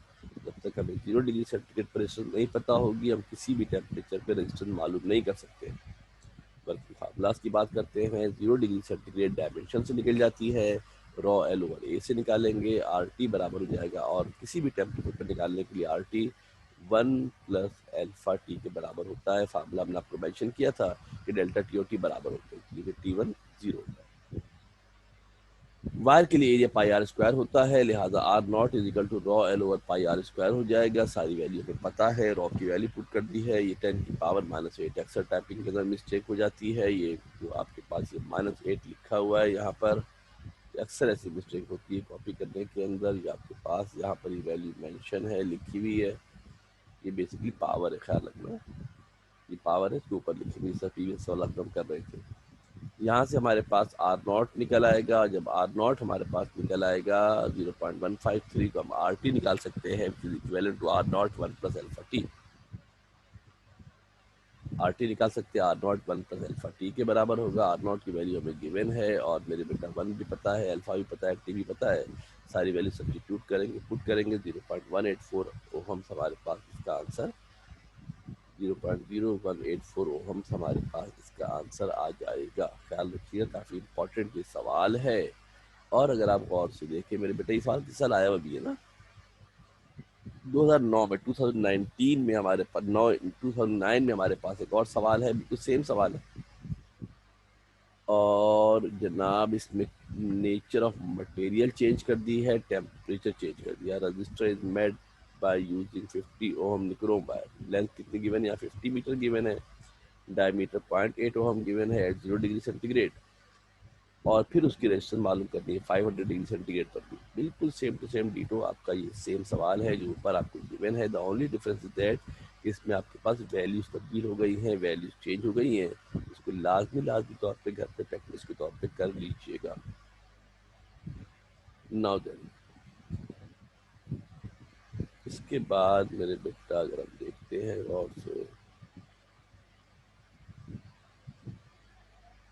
जब तक हमें 0 डिग्री सेंटीग्रेड पर रेजिस्टेंस नहीं पता होगी, हम किसी भी टेम्परेचर पर रेजिस्टेंस मालूम नहीं कर सकते। बल्कि फार्मूलाज की बात करते हैं, 0 डिग्री सेंटीग्रेड डायमेंशन से निकल जाती है, रॉ L/A से निकालेंगे, RT बराबर हो जाएगा। और किसी भी टेम्परेचर पर निकालने के लिए RT 1 + अल्फा T के बराबर होता है। फार्मूला हमने आपको मेंशन किया था कि डेल्टा T और T बराबर होते हैं, इसलिए T1 0 होता है। वायर के लिए एरिया πr² होता है, लिहाजा R0 = रॉ L/πr² हो जाएगा। सारी वैल्यू हमें पता है, रॉ की वैल्यू पुट कर दी है। ये 10⁻⁻8 अक्सर टाइपिंग के अंदर मिस्टेक हो जाती है। ये जो आपके पास ये -8 लिखा हुआ है यहाँ पर, अक्सर ऐसी मिस्टेक होती है कॉपी करने के अंदर। ये आपके पास यहाँ पर ये वैल्यू मेंशन है, लिखी हुई है। ये बेसिकली पावर है, ख्याल रखना, ये पावर है, इसके ऊपर लिखी हुई। सब प्रीवियस वाला हम कर रहे थे। यहाँ से हमारे पास R0 निकल आएगा। जब R0 हमारे पास निकल आएगा 0.153, तो हम RT निकाल सकते हैं, equivalent to R0 1 + alpha T। RT निकाल सकते हैं, R0 1 + अल्फा T के बराबर होगा। R0 की वैल्यू हमें गिवन है, और मेरे बेटा 1 भी पता है, अल्फा भी पता है, T भी पता है। सारी वैल्यू सब्स्टिट्यूट करेंगे, पुट करेंगे, 0.184 ओहम्स हमारे पास इसका आंसर, 0.0184 ओहम्स हमारे पास इसका आंसर आ जाएगा। ख्याल रखिएगा, काफ़ी इंपॉर्टेंट ये सवाल है। और अगर आप गौर से देखें मेरे बेटे, ये सवाल किस साल आया हुआ भी है ना, 2009 में, 2019 में हमारे पास 2009 में हमारे पास एक और सवाल है, बिल्कुल सेम सवाल है। और जनाब इसमें नेचर ऑफ मटेरियल चेंज कर दी है, टेम्परेचर चेंज कर दिया। Register is made by using 50 ohm nichrome wire. Length कितनी गिवन है, यहाँ 50 मीटर गिवन है। डायमीटर 0.8 ओहम गिवन है एट 0 डिग्री सेंटीग्रेड। और फिर उसकी रेजिस्टेंस मालूम करनी है 500 डिग्री सेंटीग्रेड पर भी। बिल्कुल सेम टू सेम डीटो आपका ये सेम सवाल है जो ऊपर आपको गिवन है। The only difference is that इसमें आपके पास वैल्यूज तब्दील हो गई हैं, वैल्यूज चेंज हो गई हैं। इसको लाजमी तौर पे घर पे प्रैक्टिस के तौर पे कर लीजिएगा। नाउ देन, इसके बाद मेरे बेटा अगर हम देखते हैं और से,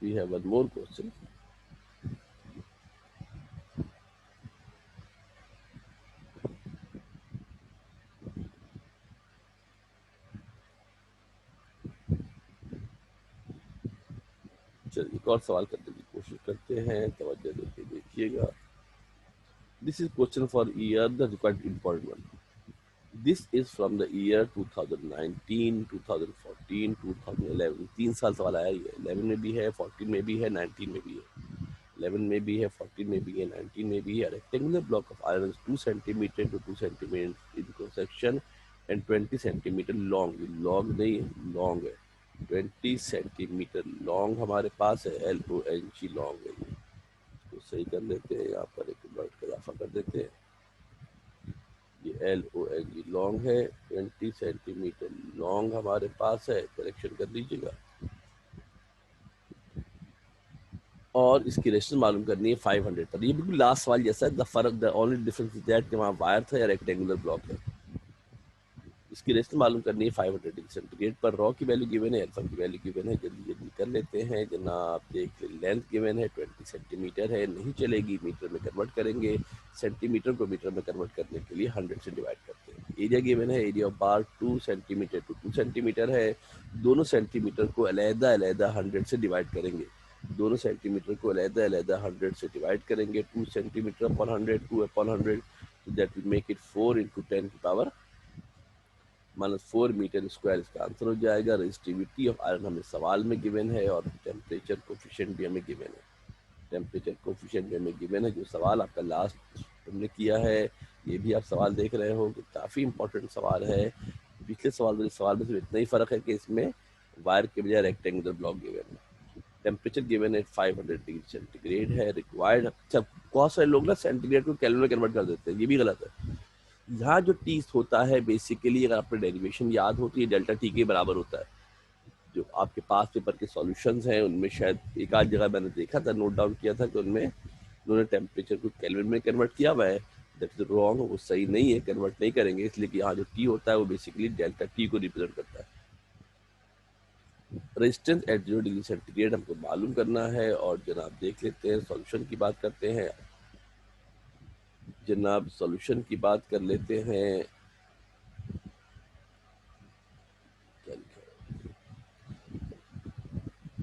we have one more question. चलिए एक और सवाल करने की कोशिश करते हैं, तवज्जो देके देखिएगा। This is question for year, the required important one. This is from the year 2019, 2014, 2011। 3 साल सवाल आया ही है। 11 में भी है, 14 में भी है, 19 में भी है। 11 में भी है, 14 में भी है, 19 में भी है। Rectangular block of iron 2 centimetre to 2 centimetre in cross section and 20 centimetre long. Long नहीं है, लॉन्ग है। 20 सेंटीमीटर लॉन्ग हमारे पास है, LONG लॉन्ग है। तो सही कर लेते हैं, यहाँ पर एक वर्ड का इजाफा कर देते हैं। ये LONG लॉन्ग है, 20 सेंटीमीटर लॉन्ग हमारे पास है। करेक्शन कर लीजिएगा। और इसकी रेजिस्टेंस मालूम करनी है 500 पर। ये बिल्कुल लास्ट सवाल जैसा है। द फर्क, the only difference is that कि वहाँ वायर था या रेक्टेंगुलर ब्लॉक है। इसकी रेजिस्टेंस मालूम करनी है 500 डिग्री सेंटीग्रेड पर। रॉ की वैल्यू गिवन है, अल्फा की वैल्यू गिवन है। जल्दी जल्दी कर लेते हैं जनाब। देख ले, लेंथ गिवन है 20 सेंटीमीटर है, नहीं चलेगी, मीटर में कन्वर्ट करेंगे। सेंटीमीटर को मीटर में कन्वर्ट करने के लिए 100 से डिवाइड करते हैं। एरिया गिवन है, area of bar 2 centimetre to 2 centimetre है। दोनों सेंटीमीटर को अलहदा अलहदा 100 से डिवाइड करेंगे। दोनों सेंटीमीटर को अलहदा अलहदा 100 से डिवाइड करेंगे। 2 सेंटीमीटर अपॉन 100, 2 अपॉन 100, तो that will make it 4 × 10⁻⁻4 metre square इसका आंसर हो जाएगा। रेजिस्टिविटी ऑफ आयरन हमें सवाल में गिवन है, और टेम्परेचर कोफिशिएंट भी हमें गिवन है। टेम्परेचर कोफिशिएंट जो हमें गिवन है, जो सवाल आपका लास्ट हमने किया है, ये भी आप सवाल देख रहे हो कि काफ़ी इंपॉर्टेंट सवाल है। पिछले सवाल में सिर्फ इतना ही फ़र्क है कि इसमें वायर के बजाय रेक्टेंगुलर ब्लॉक गिवन है। टेम्परेचर गिवन है 500 डिग्री सेंटीग्रेड है रिक्वायर्ड। अच्छा, बहुत सारे लोग ना सेंटीग्रेड को केल्विन में कन्वर्ट कर देते हैं, ये भी गलत है। यहाँ जो टी होता है बेसिकली, अगर आपको डेरिवेशन याद हो तो ये डेल्टा टी के बराबर होता है। जो आपके पास पेपर के सॉल्यूशंस हैं उनमें शायद एक आध जगह मैंने देखा था, नोट डाउन किया था कि उनमें उन्होंने टेम्परेचर को केल्विन में कन्वर्ट किया हुआ है। दैट इज रॉन्ग, वो सही नहीं है, कन्वर्ट नहीं करेंगे, इसलिए कि यहाँ जो टी होता है वो बेसिकली डेल्टा टी को रिप्रेजेंट करता है। रेजिस्टेंस एट 0 डिग्री सेंटीग्रेड हमको मालूम करना है। और जनाब देख लेते हैं, सॉल्यूशन की बात करते हैं। जनाब सॉल्यूशन की बात कर लेते हैं।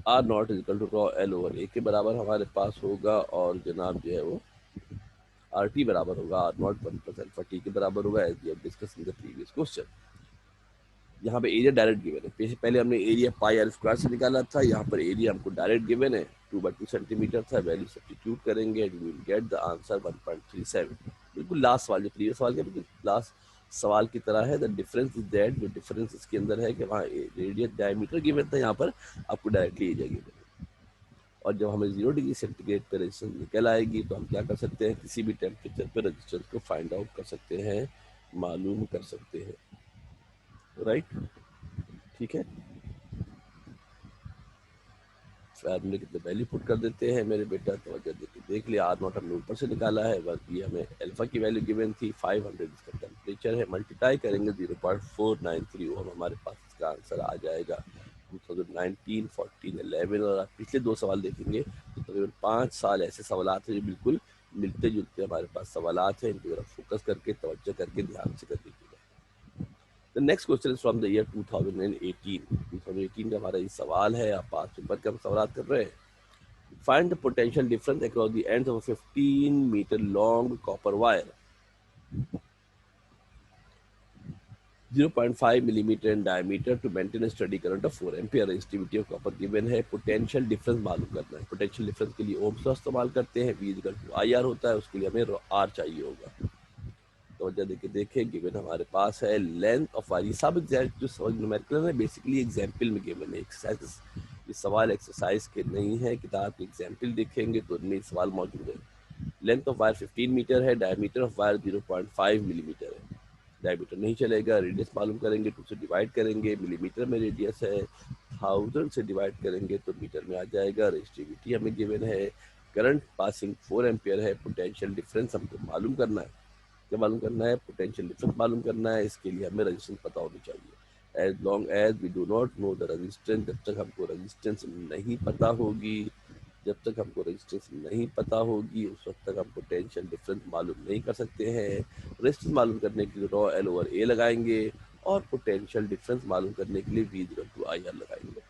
R not is equal to rho L over A के बराबर हमारे पास होगा, और जनाब जो है वो आर टी बराबर होगा R not 1 plus alpha T के बराबर होगा, as we have discuss in the previous question. यहाँ पे एरिया डायरेक्ट गिवन है, पहले हमने एरिया पाई आर स्क्वायर से निकाला था, यहाँ पर एरिया हमको डायरेक्ट गिवन है 2/2 सेंटीमीटर था। वैल्यू सब्स्टिट्यूट करेंगे and we will get the answer 1.37। बिल्कुल लास्ट सवाल, जो प्रीवियस सवाल का बिल्कुल लास्ट सवाल की तरह है। द डिफरेंस इज दैट, जो डिफरेंस इसके अंदर है कि वहाँ रेडियस डायमीटर गिवन था, यहाँ पर आपको डायरेक्टली एरिया गिवन है। और जब हमें 0 डिग्री सेंटीग्रेड पर रेजिस्टेंस निकल आएगी तो हम क्या कर सकते हैं, किसी भी टेम्परेचर पर रेजिस्टेंस को फाइंड आउट कर सकते हैं, मालूम कर सकते हैं। राइट, ठीक है। फॉर्मूले की वैल्यू पुट कर देते हैं मेरे बेटा। तो देख लिया, आर नॉट हमने ऊपर से निकाला है, बल्कि हमें अल्फा की वैल्यू गिवन थी 500, इसका टेम्परेचर है, मल्टीप्लाई करेंगे 0.493 वो हमारे पास इसका आंसर आ जाएगा 2019, 14, 11। और आप पिछले दो सवाल देखेंगे तो तकरीबन 5 साल ऐसे सवाल हैं जो बिल्कुल मिलते जुलते हमारे पास सवाल हैं, इनकी तरफ फोकस करके तवज्जो करके ध्यान से कर लीजिएगा। The next question is from the year 2018। 2018 का हमारा ये सवाल है, आप पास पेपर के हम सवाल कर रहे हैं। Find the potential difference across the ends of a 15-meter long copper wire, 0.5 millimeter in diameter, to maintain a steady current of 4 ampere। resistivity of copper given है, potential difference मालूम करना है। potential difference के लिए ohms law इस्तेमाल करते हैं, V equal to IR होता है, उसके लिए हमें R चाहिए होगा। तो देखिए देखें, गिवन हमारे पास है लेंथ ऑफ वायर। सब एग्जैक्ट जो न्यूमेरिकल है बेसिकली एग्जाम्पल में गिवन है, एक्सरसाइज। ये सवाल एक्सरसाइज के नहीं है, किताब के एग्जाम्पल देखेंगे तो उनमें सवाल मौजूद है। लेंथ ऑफ वायर 15 मीटर है, डायमीटर ऑफ वायर 0.5 मिलीमीटर है। डायमीटर नहीं चलेगा, रेडियस मालूम करेंगे, 2 से डिवाइड करेंगे, मिलीमीटर में रेडियस है, 1000 से डिवाइड करेंगे तो मीटर में आ जाएगा। रेजिस्टिविटी हमें गिवन है, करंट पासिंग 4 एम्पियर है, पोटेंशियल डिफरेंस हमको मालूम करना है। क्या मालूम करना है? पोटेंशियल डिफरेंस मालूम करना है। इसके लिए हमें रेजिस्टेंस पता होनी चाहिए। As long as we do not know the resistance, जब तक हमको रेजिस्टेंस नहीं पता होगी, जब तक हमको रेजिस्टेंस नहीं पता होगी उस वक्त तक हम पोटेंशियल डिफरेंस मालूम नहीं कर सकते हैं। रेजिस्टेंस मालूम करने के लिए रॉ एल ओवर ए लगाएंगे, और पोटेंशियल डिफरेंस मालूम करने के लिए V equal to I R लगाएंगे।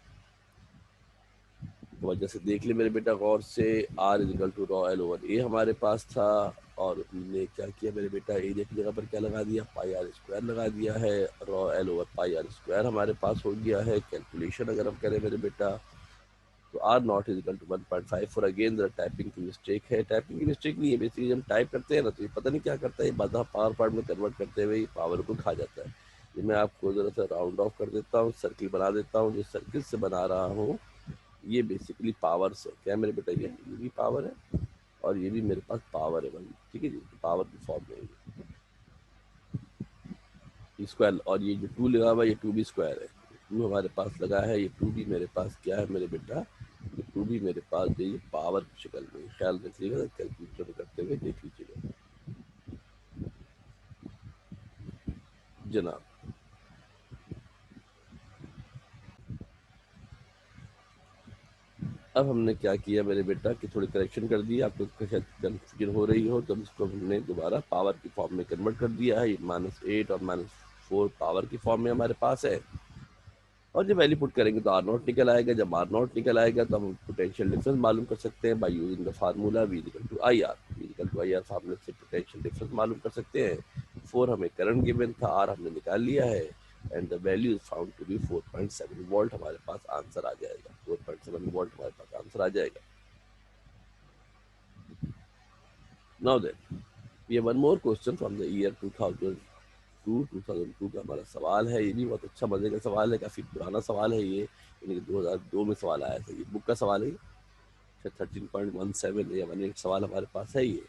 तो वजह से देख ले मेरे बेटा गौर से, R is equal to rho L over A हमारे पास था, और हमने क्या किया मेरे बेटा, एरिया की जगह पर क्या लगा दिया, पाई आर स्क्वायर लगा दिया है। Rho L over pi R square हमारे पास हो गया है। कैलकुलेशन अगर हम करें मेरे बेटा तो R not equal to 1.5 for again the typing की मिस्टेक है। टाइपिंग की मिस्टेक नहीं है, बेसिकली हम टाइप करते हैं ना तो ये पता नहीं क्या करता है, बाधा पावर पार्ट में कन्वर्ट करते हुए पावर को खा जाता है। ये मैं आपको ज़रा सा राउंड ऑफ कर देता हूँ, सर्किल बना देता हूँ। जो सर्किल से बना रहा हूँ ये बेसिकली पावर से, क्या मेरे बेटा, ये भी पावर है और ये भी मेरे पास पावर है भाई, ठीक है जी, पावर की फॉर्म में स्क्वायर। और ये जो 2 लगा हुआ है ये 2 भी स्क्वायर है, 2 हमारे पास लगा है, ये 2 भी मेरे पास क्या है मेरे बेटा, ये 2 भी मेरे पास जो ये पावर की शक्ल में, ख्याल रखिएगा, कैलकुलेटर करते हुए देख लीजिएगा जनाब। अब हमने क्या किया मेरे बेटा कि थोड़ी करेक्शन कर दी, आपको शायद कन्फ्यूजन हो रही हो, तो इसको हमने दोबारा पावर की फॉर्म में कन्वर्ट कर दिया है। -8 और -4 पावर की फॉर्म में हमारे पास है, और जब वैल्यू पुट करेंगे तो आर नॉट निकल आएगा। जब आर नॉट निकल आएगा तो हम पोटेंशियल डिफरेंस मालूम कर सकते हैं by using the formula V equal to I R. V equal to I R फार्मूले से पोटेंशियल डिफरेंस मालूम कर सकते हैं। 4 हमें करंट गिवन था, आर हमने निकाल लिया है, and the value is found to be 4.7 volt हमारे पास आंसर आ जाएगा। 4.7 वोल्ट हमारे पास आंसर आ जाएगा। नाउ देन ये one more question from the year 2002 का हमारा सवाल है। ये भी बहुत अच्छा मजे का सवाल है, काफी पुराना सवाल है ये, यानी कि 2002 में सवाल आया था। ये बुक का सवाल है, 13.17 या 18 सवाल हमारे पास है। ये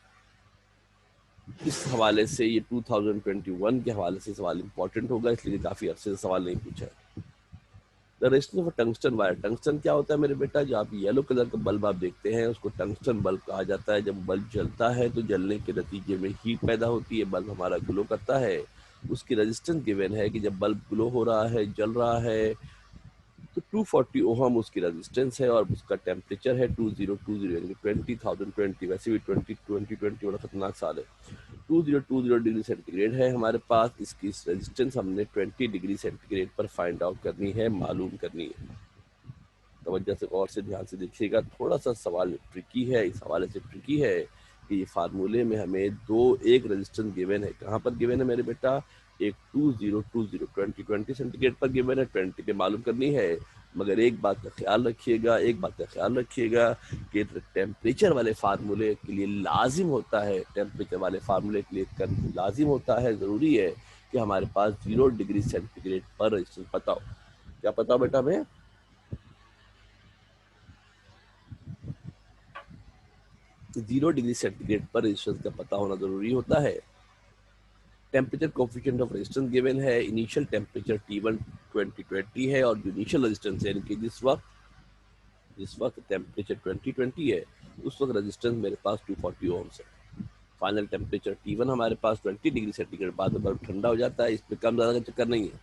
इस हवाले से ये 2021 के हवाले से सवाल इंपॉर्टेंट होगा, इसलिए काफी अरसे से सवाल नहीं पूछा है। The resistance of tungsten wire. Tungsten क्या होता है मेरे बेटा? जो आप येलो कलर का बल्ब आप देखते हैं उसको टंगस्टन बल्ब कहा जाता है। जब बल्ब जलता है तो जलने के नतीजे में हीट पैदा होती है, बल्ब हमारा ग्लो करता है। उसकी रेजिस्टेंस गिवन है कि जब बल्ब ग्लो हो रहा है, जल रहा है, तो 240 ओहम उसकी रेजिस्टेंस है और उसका टेम्परेचर है 2020 यानी कि 20,020। वैसे भी 2020 बड़ा खतरनाक साल है। 2020 डिग्री सेंटीग्रेड है हमारे पास। इसकी रेजिस्टेंस हमने 20 डिग्री सेंटीग्रेड पर फाइंड आउट करनी है, मालूम करनी है। तवज्जो से और से ध्यान से देखिएगा, थोड़ा सा सवाल ट्रिकी है। इस हवाले से ट्रिकी है कि ये फार्मूले में हमें एक रेजिस्टेंस गिवन है। कहाँ पर गिवन है मेरे बेटा? एक 2020 सेंटीग्रेड पर गिवन है, 20 पे मालूम करनी है। मगर एक बात का ख्याल रखिएगा, कि टेम्परेचर वाले फार्मूले के लिए लाजिम होता है, लाजिम होता है, ज़रूरी है कि हमारे पास 0 डिग्री सेंटीग्रेड पर रेजिस्टेंस पता हो। क्या पता हो बेटा हमें? 0 डिग्री सेंटीग्रेड पर रेजिस्टेंस का पता होना जरूरी होता है। Temperature coefficient of resistance given है। इनिशियल टेम्परेचर T1 2020 है और जो इनिशियल रेजिस्टेंस है, यानी कि जिस वक्त टेम्परेचर 2020 है, उस वक्त रेजिस्टेंस मेरे पास 240 ओम्स है। फाइनल टेम्परेचर T1 हमारे पास 20 डिग्री सेंटीग्रेड, बाद में बल्ब ठंडा हो जाता है। इसमें कम ज़्यादा का चक्कर नहीं है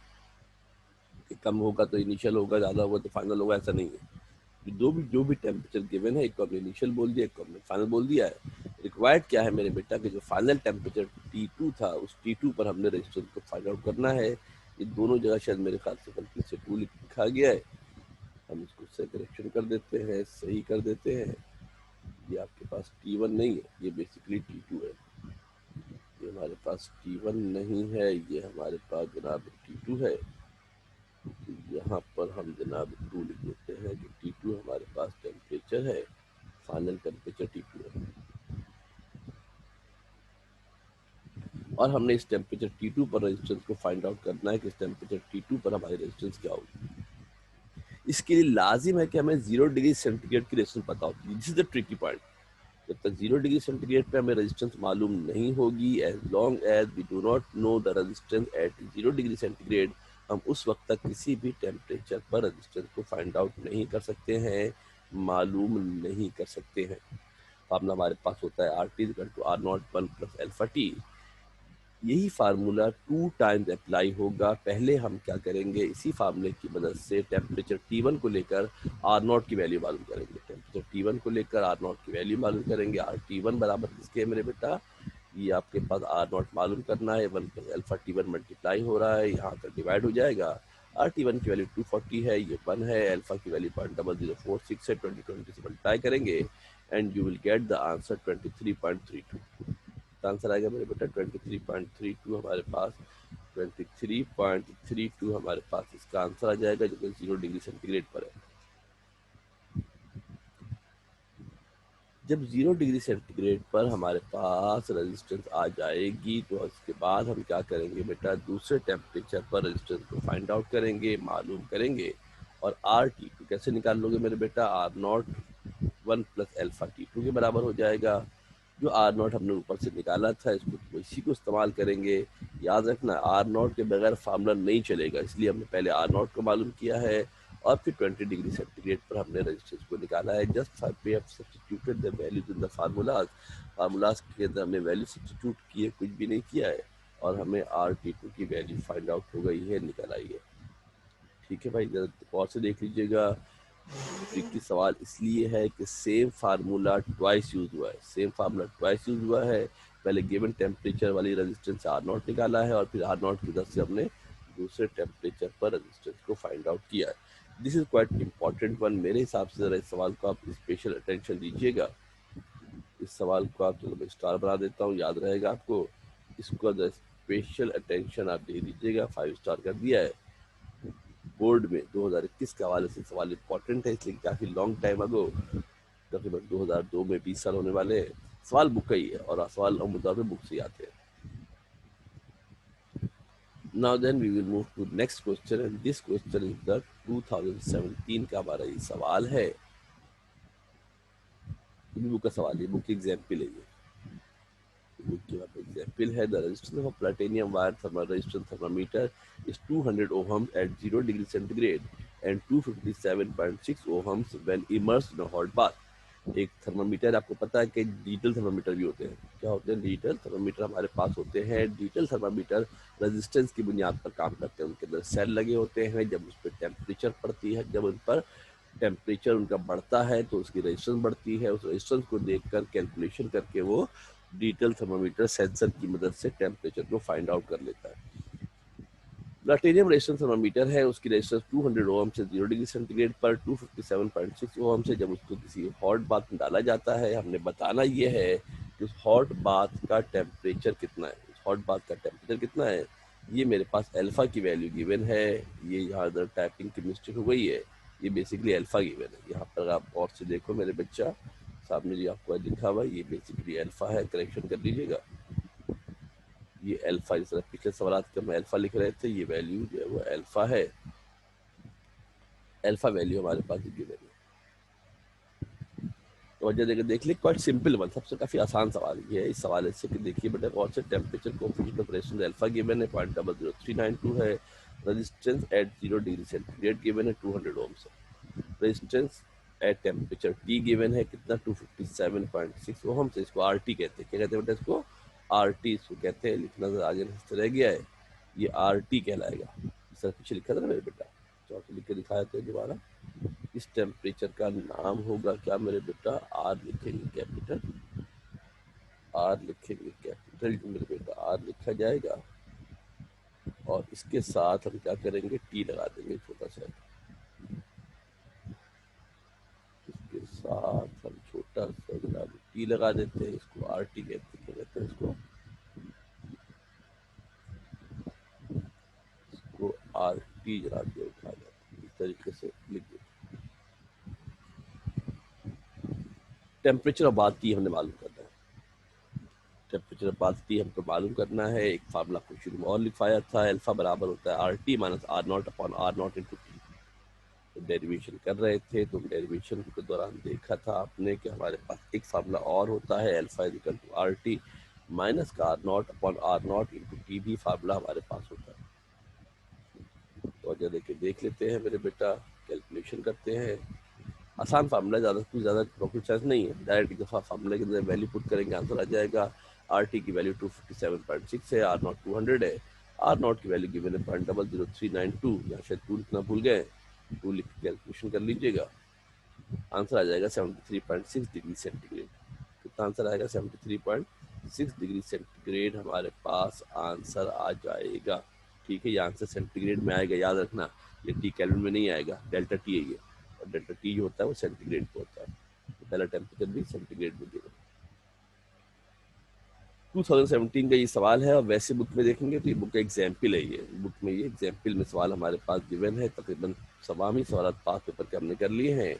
कि कम होगा तो इनिशियल होगा, ज़्यादा होगा तो फाइनल होगा, ऐसा नहीं है। जो भी टेम्परेचर गिवन है, एक को हमने इनिशियल बोल दिया, एक को हमने फाइनल बोल दिया है। रिक्वायर्ड क्या है मेरे बेटा? कि जो फाइनल टेम्परेचर T2 था, उस T2 पर हमने रेजिस्टेंस को फाइंड आउट करना है। ये दोनों जगह शायद मेरे ख्याल से गलती से 2 लिखा गया है, हम इसको से करेक्शन कर देते हैं, सही कर देते हैं। ये आपके पास T1 नहीं है, ये बेसिकली T2 है। ये हमारे पास T1 नहीं है, ये हमारे पास जनाब T2 है। तो यहाँ पर हम जनाब 2 लिख देते हैं कि T2 हमारे पास टेम्परेचर है, फाइनल टेम्परेचर T2 है। और हमने इस टेम्परेचर T2 पर रेजिस्टेंस को फाइंड आउट करना है कि इस टेम्परेचर T2 पर हमारी रेजिस्टेंस क्या होगी। इसके लिए लाजिम है कि हमें 0 डिग्री सेंटीग्रेड की रेजिस्टेंस पता होती है। This is the tricky point. जब तक 0 डिग्री सेंटीग्रेड पे हमें रेजिस्टेंस मालूम नहीं होगी, as long as we do not know the resistance at 0 degree centigrade, हम उस वक्त तक किसी भी टेम्परेचर पर रेजिस्टेंस को फाइंड आउट नहीं कर सकते हैं, मालूम नहीं कर सकते हैं। फार्मूला हमारे पास होता है RT = R01 + अल्फा T। यही फार्मूला 2 टाइम्स अप्लाई होगा। पहले हम क्या करेंगे, इसी फार्मूले की मदद से टेम्परेचर T1 को लेकर R0 की वैल्यू मालूम करेंगे। टेम्परेचर T1 को लेकर R0 की वैल्यू मालूम करेंगे। RT1 बराबर किसके है मेरे बेटा? ये आपके पास R0 मालूम करना है, 1 + अल्फा T1 मल्टीप्लाई हो रहा है, यहाँ पर डिवाइड हो जाएगा। RT1 की वैल्यू 240 है, ये 1 है, अल्फा की वैल्यू 0.0046 है, 2020 से मल्टीप्लाई करेंगे and you will get the answer 23.32। Answer आएगा मेरे बेटा 23.32 हमारे पास। 23.32 हमारे पास इसका आंसर आ जाएगा, जो कि 0 डिग्री सेंटीग्रेड पर है। जब 0 डिग्री सेंटीग्रेड पर हमारे पास रेजिस्टेंस आ जाएगी तो उसके बाद हम क्या करेंगे बेटा? दूसरे टेम्परेचर पर रेजिस्टेंस को फाइंड आउट करेंगे, मालूम करेंगे। और RT2 कैसे निकाल लोगे मेरे बेटा? R0 1 + अल्फा T2 के बराबर हो जाएगा। जो R0 हमने ऊपर से निकाला था, इसको इसी को इस्तेमाल करेंगे। याद रखना, R0 के बगैर फार्मूला नहीं चलेगा, इसलिए हमने पहले R0 को मालूम किया है और फिर 20 डिग्री सेंटीग्रेड पर हमने रेजिस्टेंस को निकाला है। Just we have substituted the values in the formulas के अंदर हमने वैल्यू सब्स्टिट्यूट किए, कुछ भी नहीं किया है, और हमें RT2 की वैल्यू फाइंड आउट हो गई है, निकल आई है। ठीक है भाई, जरा और से देख लीजिएगा। ट्रिकी सवाल इसलिए है कि सेम फार्मूला ट्वाइस यूज हुआ है, पहले गिवन टेम्परेचर वाली रेजिस्टेंस R0 निकाला है और फिर R0 की मदद से हमने दूसरे टेम्परेचर पर रेजिस्टेंस को फाइंड आउट किया है। This is quite important one. मेरे हिसाब से जरा इस सवाल को आप स्पेशल अटेंशन दीजिएगा। इस सवाल को आप, चलो मैं स्टार बना देता हूँ, याद रहेगा आपको। इसको स्पेशल अटेंशन आप दे दीजिएगा। 5 स्टार कर दिया है। बोर्ड में 2021 के हवाले से सवाल इंपॉर्टेंट है, इसलिए काफ़ी लॉन्ग टाइम अगो, तकरीबन 2002 में 20 साल होने वाले हैं। सवाल बुक का ही है और सवाल मुद्दा पे बुक से आते हैं। Now then we will move to next question and this question is the 2017 का हमारा ये सवाल है। बुक का सवाल है, बुक की एग्जाम्पल है ये। बुक की एग्जाम्पल है the resistance of platinum wire thermal resistance thermometer is 200 ohms at 0 degree centigrade and 257.6 ohms when immersed in a hot bath। एक थर्मामीटर, आपको पता है कि डिजिटल थर्मामीटर भी होते हैं। क्या होते हैं? डिजिटल थर्मामीटर हमारे पास होते हैं। डिजिटल थर्मामीटर रेजिस्टेंस की बुनियाद पर काम करते हैं। उनके अंदर सेल लगे होते हैं। जब उस पर टेम्परेचर पड़ती है, जब उन पर टेम्परेचर उनका बढ़ता है तो उसकी रेजिस्टेंस बढ़ती है। उस रेजिस्टेंस को देखकर कैलकुलेशन करके वो डिजिटल थर्मामीटर सेंसर की मदद से टेम्परेचर को फाइंड आउट कर लेता है। प्लैटिनियम रेजिस्टेंस थर्मामीटर है, उसकी रेजिस्टेंस 200 ओम से 0 डिग्री सेंटीग्रेड पर 257.6 ओम से जब उसको किसी हॉट बाथ में डाला जाता है, हमने बताना ये है कि उस हॉट बाथ का टेम्परेचर कितना है। उस हॉट बाथ का टेम्परेचर कितना है, ये मेरे पास अल्फा की वैल्यू गिवन है। ये यहाँ इधर टाइपिंग की मिस्टेक हो गई है, ये बेसिकली अल्फा गिवन है। यहाँ पर आप और से देखो मेरे बच्चा, सामने जो आपको लिखा हुआ है ये बेसिकली अल्फा है, करेक्शन कर लीजिएगा। ये अल्फा, जिस तरह पिछले सवाल के हम अल्फा लिख रहे थे, ये वैल्यू जो है वो अल्फा है। अल्फा वैल्यू हमारे पास गिवन है। तो वजह देकर देख ली, क्वाइट सिंपल वन, सबसे काफी आसान सवाल ये है। इस सवाल से कि देखिए बेटा, कौन से temperature coefficient of resistance alpha given है 0.00392 है। Resistance at 0 degree centigrade given है 200 ohms. Resistance at temperature T given है कितना, 257.6 ओम से। इसको आरटी कहते हैं। क्या कहते हैं बेटा इसको? आरटी इसको कहते हैं। लिखना जरा आगे रह गया है, ये आरटी कहलाएगा। सर पीछे लिखा था ना मेरे बेटा, चौथे लिख के दिखाया था दोबारा। इस टेम्परेचर का नाम होगा क्या मेरे बेटा? आर लिखेंगे कैपिटल, आर लिखेंगे कैपिटल मेरे बेटा, आर लिखा जाएगा और इसके साथ हम क्या करेंगे, टी लगा देंगे छोटा सा। इसके साथ हम छोटा सा टी लगा देते हैं। इसको आर टी कहते हैं इसको आर टी जरा के उठा जाता है। इस तरीके से लिख देते। टेम्परेचर ऑफ बात की हमने मालूम करना है। टेम्परेचर ऑफ बात की हमको मालूम करना है। एक फार्मूला को शुरू में और लिखवाया था, अल्फा बराबर होता है R T minus R not upon R not into T. तो डेरिवेशन कर रहे थे, तो डेरिवेशन के दौरान देखा था आपने कि हमारे पास एक फार्मूला और होता है, alpha is equal to R T minus का R not upon R not into T भी फार्मूला हमारे पास होता है। तो अगर देख लेते हैं मेरे बेटा, कैलकुलेशन करते हैं। आसान फार्मूला, कुछ ज़्यादा रॉकेट साइंस नहीं है। डायरेक्ट एक दफ़ा फार्मूला के अंदर वैल्यू पुट करेंगे, आंसर आ जाएगा। आर टी की वैल्यू 257.6 है, आर नॉट 200 है। आर नॉट की वैल्यू गिवन है 0.00392। यहाँ शायद 2 लिखना भूल गए, 2 लिख के कैलकुलेशन कर लीजिएगा। आंसर आ जाएगा 73.6 डिग्री सेंटीग्रेड। कितना आंसर आएगा? 73.6 डिग्री सेंटीग्रेड हमारे पास आंसर आ जाएगा। ठीक है, ये आंसर सेंटीग्रेड में आएगा, याद रखना। ये टी केल्विन में नहीं आएगा, डेल्टा टी है ये, और डेल्टा टी जो होता है वो सेंटीग्रेड पे होता है। तो पहला टेम्परेचर भी सेंटीग्रेड में देगा। 2017 का ये सवाल है और वैसे बुक में देखेंगे तो ये बुक का एग्जाम्पल है। ये बुक में ये एग्जाम्पल में सवाल हमारे पास गिवन है। तकरीबन तमामी सवाल पास पेपर के हमने कर लिए हैं।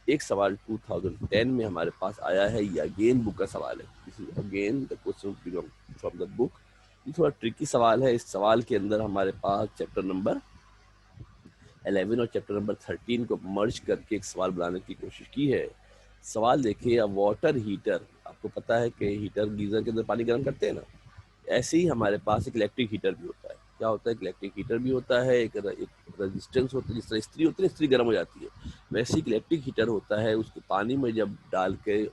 एक सवाल 2010 में हमारे पास आया है, ये अगेन बुक का सवाल है। This is again the question from the book. ये थोड़ा ट्रिकी सवाल है। इस सवाल के अंदर हमारे पास चैप्टर नंबर 11 और चैप्टर नंबर 13 को मर्ज करके एक सवाल बनाने की कोशिश की है। सवाल देखिए, अ वाटर हीटर, आपको पता है कि हीटर गीजर के अंदर पानी गर्म करते हैं ना, ऐसे ही हमारे पास एक इलेक्ट्रिक हीटर भी होता है। क्या होता है? इलेक्ट्रिक हीटर भी होता है, एक रेजिस्टेंस होता है। जिस तरह इस्त्री होती है, इस्त्री गर्म हो जाती है, वैसे एक इलेक्ट्रिक हीटर होता है। उसको पानी में जब डाल के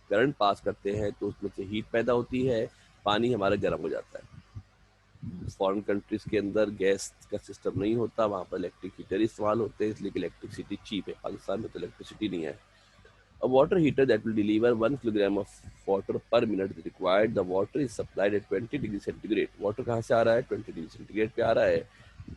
करंट पास करते हैं तो उसमें से हीट पैदा होती है, पानी हमारा गर्म हो जाता है। फॉरेन कंट्रीज के अंदर गैस का सिस्टम नहीं होता, वहाँ पर इलेक्ट्रिक हीटर इस्तेमाल होते हैं, इसलिए इलेक्ट्रिसिटी चीप है। पाकिस्तान में तो इलेक्ट्रिसिटी नहीं है। A water heater that will deliver 1 kilogram of water per minute is required. The water is supplied at 20 degree centigrade. Water कहाँ से आ रहा है? 20 डिग्री सेंटीग्रेड पे आ रहा है।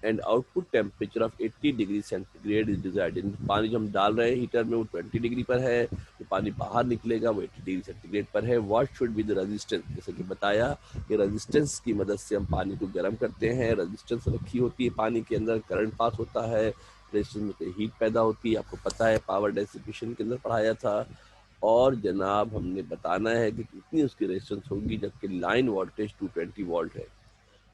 And output temperature of 80 degree centigrade is desired. पानी जो हम डाल रहे हैं हीटर में वो 20 डिग्री पर है, तो पानी बाहर निकलेगा वो 80 डिग्री सेंटीग्रेड पर है। What should be the resistance? जैसे कि बताया कि रेजिस्टेंस की मदद से हम पानी को गर्म करते हैं। रेजिस्टेंस रखी होती है पानी के अंदर, करंट पास होता है, रेजिस्टेंस में हीट पैदा होती है। आपको पता है, पावर डेसिपेशन के अंदर पढ़ाया था। और जनाब हमने बताना है कि कितनी उसकी रेजिस्टेंस होगी, जबकि लाइन वोल्टेज 220 वोल्ट है।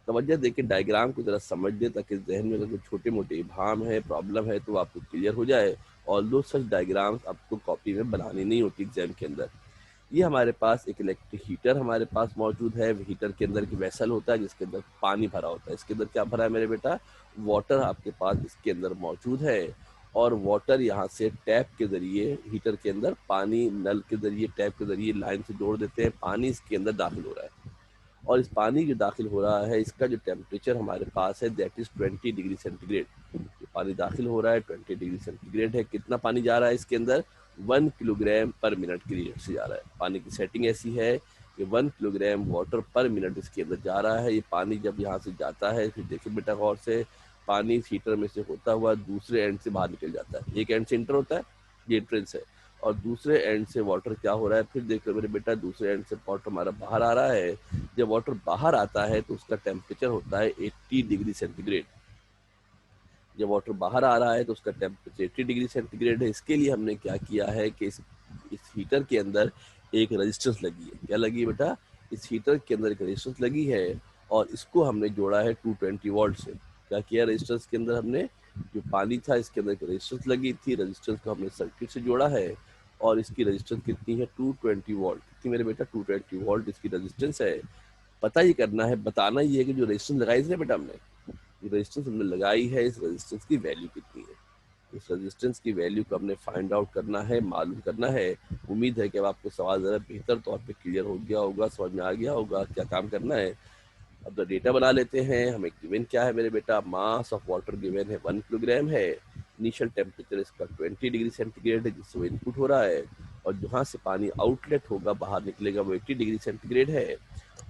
तवज्जो देके डायग्राम को जरा समझ दे ताकि जहन में अगर कोई छोटे मोटे इबाम है, प्रॉब्लम है तो आपको क्लियर हो जाए। और दो सच डायग्राम्स आपको कॉपी में बनानी नहीं होती एग्जाम के अंदर। ये हमारे पास एक इलेक्ट्रिक हीटर हमारे पास मौजूद है। हीटर के अंदर की वेसल होता है जिसके अंदर पानी भरा होता है। इसके अंदर क्या भरा है मेरे बेटा? वाटर आपके पास इसके अंदर मौजूद है। और वाटर यहाँ से टैप के जरिए हीटर के अंदर पानी, नल के जरिए टैप के जरिए लाइन से जोड़ देते हैं, पानी इसके अंदर दाखिल हो रहा है। और इस पानी जो दाखिल हो रहा है इसका जो टेम्परेचर हमारे पास है दैट इज 20 डिग्री सेंटीग्रेड। जो पानी दाखिल हो रहा है 20 डिग्री सेंटीग्रेड है। कितना पानी जा रहा है इसके अंदर? 1 किलोग्राम पर मिनट की रेट से जा रहा है। पानी की सेटिंग ऐसी है कि 1 किलोग्राम वाटर पर मिनट इसके अंदर जा रहा है। ये पानी जब यहाँ से जाता है, फिर देखिए बेटा गौर से, पानी इस हीटर में से होता हुआ दूसरे एंड से बाहर निकल जाता है। एक एंड से इंटर होता है, ये एंट्रेंस है, और दूसरे एंड से वाटर क्या हो रहा है, फिर देख लो मेरे बेटा, दूसरे एंड से वाटर हमारा बाहर आ रहा है। जब वाटर बाहर आता है तो उसका टेम्परेचर होता है 80 डिग्री सेंटीग्रेड। जब वाटर बाहर आ रहा है तो उसका टेम्परेचर 80 डिग्री सेंटीग्रेड है। इसके लिए हमने क्या किया है कि इस हीटर के अंदर एक रेजिस्टेंस लगी है। क्या लगी है बेटा? इस हीटर के अंदर एक रेजिस्टेंस लगी है और इसको हमने जोड़ा है 220 वोल्ट से। क्या किया रेजिस्टेंस के अंदर हमने? जो पानी था इसके अंदर एक रेजिस्टेंस लगी थी, रेजिस्टेंस को हमने सर्किट से जोड़ा है और इसकी रेजिस्टेंस कितनी है? 220 वोल्ट। कितनी मेरे बेटा? 220 वोल्ट इसकी रेजिस्टेंस है। पता ही करना है, बताना ही है कि जो रेजिस्टेंस लगाई थी ना बेटा हमने, जो रेजिस्टेंस हमने लगाई है, इस रेजिस्टेंस की वैल्यू कितनी है। इस रेजिस्टेंस की वैल्यू को हमने फाइंड आउट करना है, मालूम करना है। उम्मीद है कि अब आपको सवाल ज़रा बेहतर तौर पे क्लियर हो गया होगा, समझ में आ गया होगा क्या काम करना है। अब तो डेटा बना लेते हैं। हमें गिवन क्या है मेरे बेटा? मास ऑफ वाटर गिवन है 1 किलोग्राम है। इनिशियल टेम्परेचर इसका 20 डिग्री सेंटीग्रेड है जिससे वो इनपुट हो रहा है, और जहाँ से पानी आउटलेट होगा, बाहर निकलेगा, वो 80 डिग्री सेंटीग्रेड है।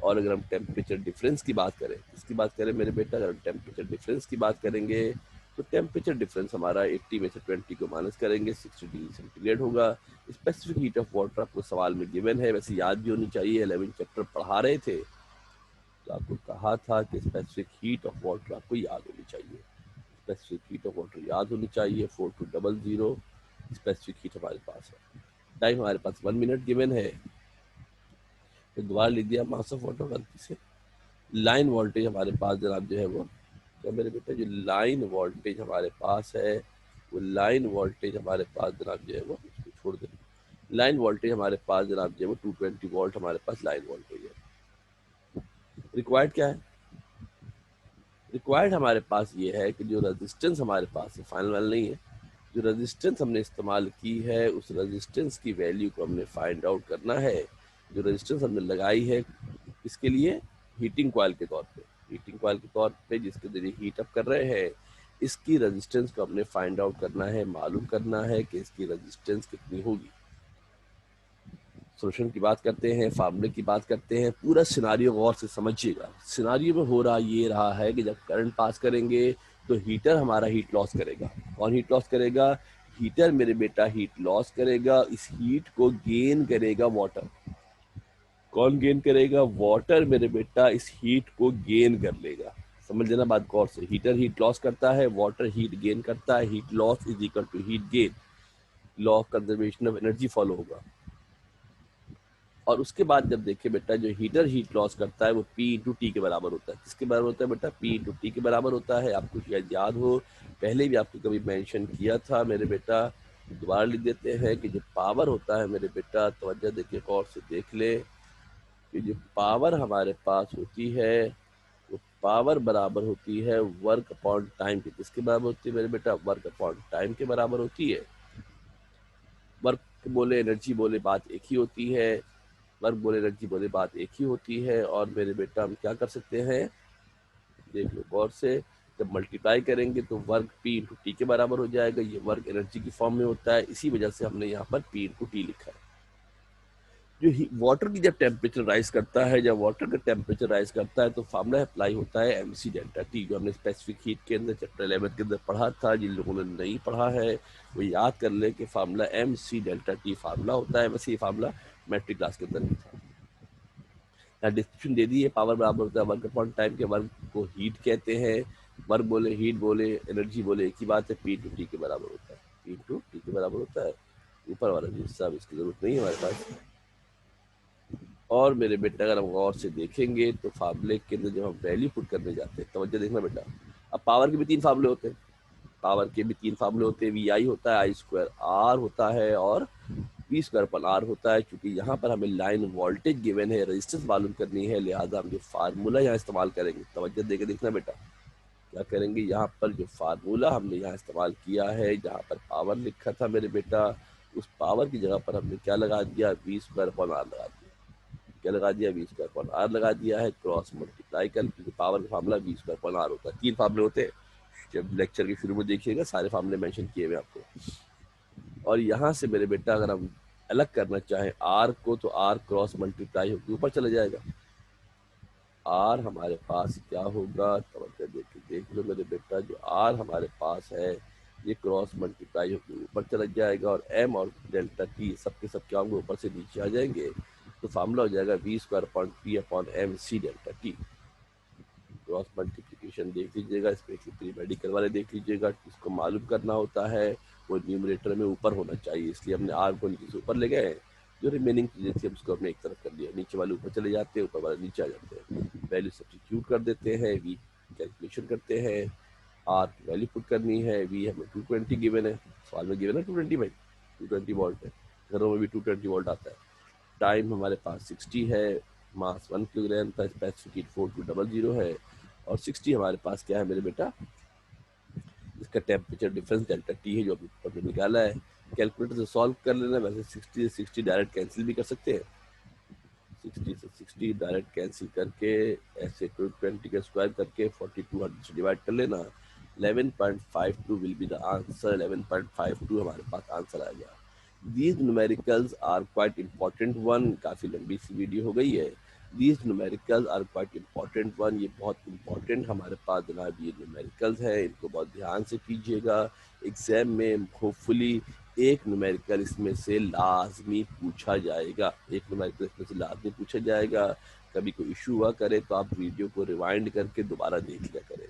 और अगर हम टेम्परेचर डिफरेंस की बात करें, इसकी बात करें मेरे बेटा, अगर हम टेम्परेचर डिफरेंस की बात करेंगे तो टेम्परेचर डिफरेंस हमारा 80 में से 20 को माइनस करेंगे 60 डिग्री सेंटीग्रेड होगा। स्पेसिफिक हीट ऑफ वाटर आपको सवाल में गिवन है, वैसे याद भी होनी चाहिए, 11 चैप्टर पढ़ा रहे थे तो आपको कहा था कि स्पेसिफिक हीट ऑफ वाटर आपको याद होनी चाहिए। स्पेसिफिक हीट ऑफ वाटर याद होनी चाहिए। 4200 स्पेसिफिक हीट हमारे पास है। टाइम हमारे पास 1 मिनट गिवन है। फिर दोबारा लिख दिया मास ऑफ वाटर गलती से। लाइन वोल्टेज हमारे पास जनाब जो है वो, क्या मेरे बेटे, जो लाइन वोल्टेज हमारे पास है, वो लाइन वोल्टेज हमारे पास जनाब जो है वो, इसको छोड़ दें, लाइन वोल्टेज हमारे पास जनाब जो है वो 220 वोल्ट हमारे पास लाइन वोल्टेज है। रिक्वायर्ड क्या है? रिक्वायर्ड हमारे पास ये है कि जो रेजिस्टेंस हमारे पास है, फाइनल वाला नहीं है, जो रेजिस्टेंस हमने इस्तेमाल की है उस रेजिस्टेंस की वैल्यू को हमने फाइंड आउट करना है। जो रेजिस्टेंस हमने लगाई है इसके लिए, हीटिंग कॉइल के तौर पे, हीटिंग कॉइल के तौर पे जिसके जरिए हीट अप कर रहे हैं, इसकी रेजिस्टेंस को हमने फाइंड आउट करना है, मालूम करना है कि इसकी रेजिस्टेंस कितनी होगी। सोल्यूशन की बात करते हैं, फार्मूले की बात करते हैं। पूरा सिनारियो गौर से समझिएगा। सिनारियो में हो रहा ये रहा है कि जब करंट पास करेंगे तो हीटर हमारा हीट लॉस करेगा। कौन हीट लॉस करेगा? हीटर मेरे बेटा हीट लॉस करेगा। इस हीट को गेन करेगा वाटर। कौन गेन करेगा? वाटर मेरे बेटा इस हीट को गेन कर लेगा। समझ लेना बात गौर से। हीटर हीट लॉस करता है, वाटर हीट गेन करता है। Heat loss is equal to heat gain. Law of conservation of energy follow होगा। और उसके बाद जब देखिए बेटा, जो हीटर हीट लॉस करता है वो P इंटू टी के बराबर होता है। किसके बराबर होता है बेटा? P इंटू टी के बराबर होता है। आपको शायद याद हो, पहले भी आपको कभी मेंशन किया था मेरे बेटा। दोबारा लिख देते हैं कि जो पावर होता है मेरे बेटा, तवज्जो देखिए, गौर से देख ले कि जो पावर हमारे पास होती है वो पावर बराबर होती है वर्क अपॉन टाइम के। किसके बराबर होती है मेरे बेटा? वर्क अपॉन टाइम के बराबर होती है। वर्क बोले एनर्जी बोले बात एक ही होती है। वर्क बोले एनर्जी बोले बात एक ही होती है। और मेरे बेटा हम क्या कर सकते हैं, देख लो गौर से, जब मल्टीप्लाई करेंगे तो वर्क P इंटू टी के बराबर हो जाएगा। ये वर्क एनर्जी की फॉर्म में होता है, इसी वजह से हमने यहाँ पर P इंटू टी लिखा है। जो वाटर की जब टेम्परेचर राइज करता है, जब वाटर का टेम्परेचर राइज करता है तो फार्मूला अप्लाई होता है MC डेल्टा टी, जो हमने स्पेसिफिक हीट के अंदर चैप्टर 11 के अंदर पढ़ा था। जिन लोगों ने नहीं पढ़ा है वो याद कर ले कि formula MC delta T formula होता है। वैसे ये फार्मूला मैट्रिक क्लास के अंदर नहीं था। यहाँ डिस्क्रिप्शन दे दी है। पावर बराबर होता है वर्क अपॉन टाइम के। वर्क को हीट कहते हैं। वर्क बोले, हीट बोले, एनर्जी बोले, एक ही बात है। P इंटू टी के बराबर होता है। P इंटू टी के बराबर होता है। ऊपर वाला जो हिस्सा इसकी ज़रूरत नहीं है हमारे पास। और मेरे बेटा अगर हम गौर से देखेंगे तो फार्मूले के अंदर जब हम वैल्यू पुट करने जाते हैं, तवज्जो देखना बेटा, अब पावर के भी 3 फार्मूले होते हैं, पावर के भी 3 फार्मूले होते हैं, वी आई होता है, आई स्क्वायर आर होता है और वी स्क्वायर पर आर होता है। क्योंकि यहाँ पर हमें लाइन वोल्टेज गिवन है, रेजिस्टेंस मालूम करनी है, लिहाजा हम जो फार्मूला यहाँ इस्तेमाल करेंगे, तवज्जो देके देखना बेटा, क्या करेंगे, यहाँ पर जो फार्मूला हमने यहाँ इस्तेमाल किया है, जहाँ पर पावर लिखा था मेरे बेटा, उस पावर की जगह पर हमने क्या लगा दिया, वी स्क्वायर अपॉन आर लगा दिया। क्या लगा दिया, वी स्क्वायर अपॉन आर लगा दिया है, क्रॉस मल्टीप्लाई कर, क्योंकि पावर का formula V square upon R होता है। 3 फार्मूले होते हैं, जब लेक्चर के शुरू में देखिएगा सारे फार्मूले मेंशन किए हुए आपको। और यहाँ से मेरे बेटा अगर हम अलग करना चाहें आर को, तो आर क्रॉस मल्टीप्लाई होकर ऊपर चला जाएगा। आर हमारे पास क्या होगा, तवज्जो देख लो मेरे बेटा, जो आर हमारे पास है ये क्रॉस मल्टीप्लाई होकर ऊपर चला जाएगा, और एम और डेल्टा टी सबके सब क्या होंगे, ऊपर से नीचे आ जाएंगे। तो फार्मूला हो जाएगा V square upon P upon M C delta T. Cross multiplication देख लीजिएगा, स्पेशली प्री मेडिकल वाले देख लीजिएगा, इसको मालूम करना होता है वो न्यूमरेटर में ऊपर होना चाहिए, इसलिए हमने आर को नीचे से ऊपर ले गए, जो रिमेनिंग चीज़ें थी उसको हमने एक तरफ कर लिया, नीचे वाले ऊपर चले जाते हैं, ऊपर वाले नीचे आ जाते हैं। वैल्यू सब्स्टिट्यूट कर देते हैं, वी कैलकुलेशन करते हैं, आर की वैल्यू पुट करनी है, वी हमें 220 गिवन है, सवाल में गिवन है 220 भाई, 220 वोल्ट है, घरों में भी 220 वोल्ट आता है। टाइम हमारे पास 60 है, मास 1 किलोग्राम था, स्पेसिफिक 4200 है, और 60 हमारे पास क्या है मेरे बेटा, इसका टेम्परेचर डिफरेंस डेल्टा टी है जो अभी निकाला है। कैलकुलेटर से सॉल्व कर लेना, वैसे 60 से 60 डायरेक्ट कैंसिल भी कर सकते हैं, 60 से 60 डायरेक्ट कैंसिल करके ऐसे 220 का स्क्वायर करके 4200 से डिवाइड कर लेना, 11.52 विल बी द आंसर, 11.52 हमारे पास आंसर आ गया। These numericals are quite important one, काफ़ी लंबी सी वीडियो हो गई है। These numericals are quite important one, ये बहुत important हमारे पास जनाब ये numericals है, इनको बहुत ध्यान से कीजिएगा। एग्जाम में होपफुली एक न्यूमेरिकल इसमें से लाजमी पूछा जाएगा, एक न्यूमेरिकल इसमें से लाजमी पूछा जाएगा। कभी कोई इशू हुआ करे तो आप वीडियो को रिवाइंड करके दोबारा देख लिया करें,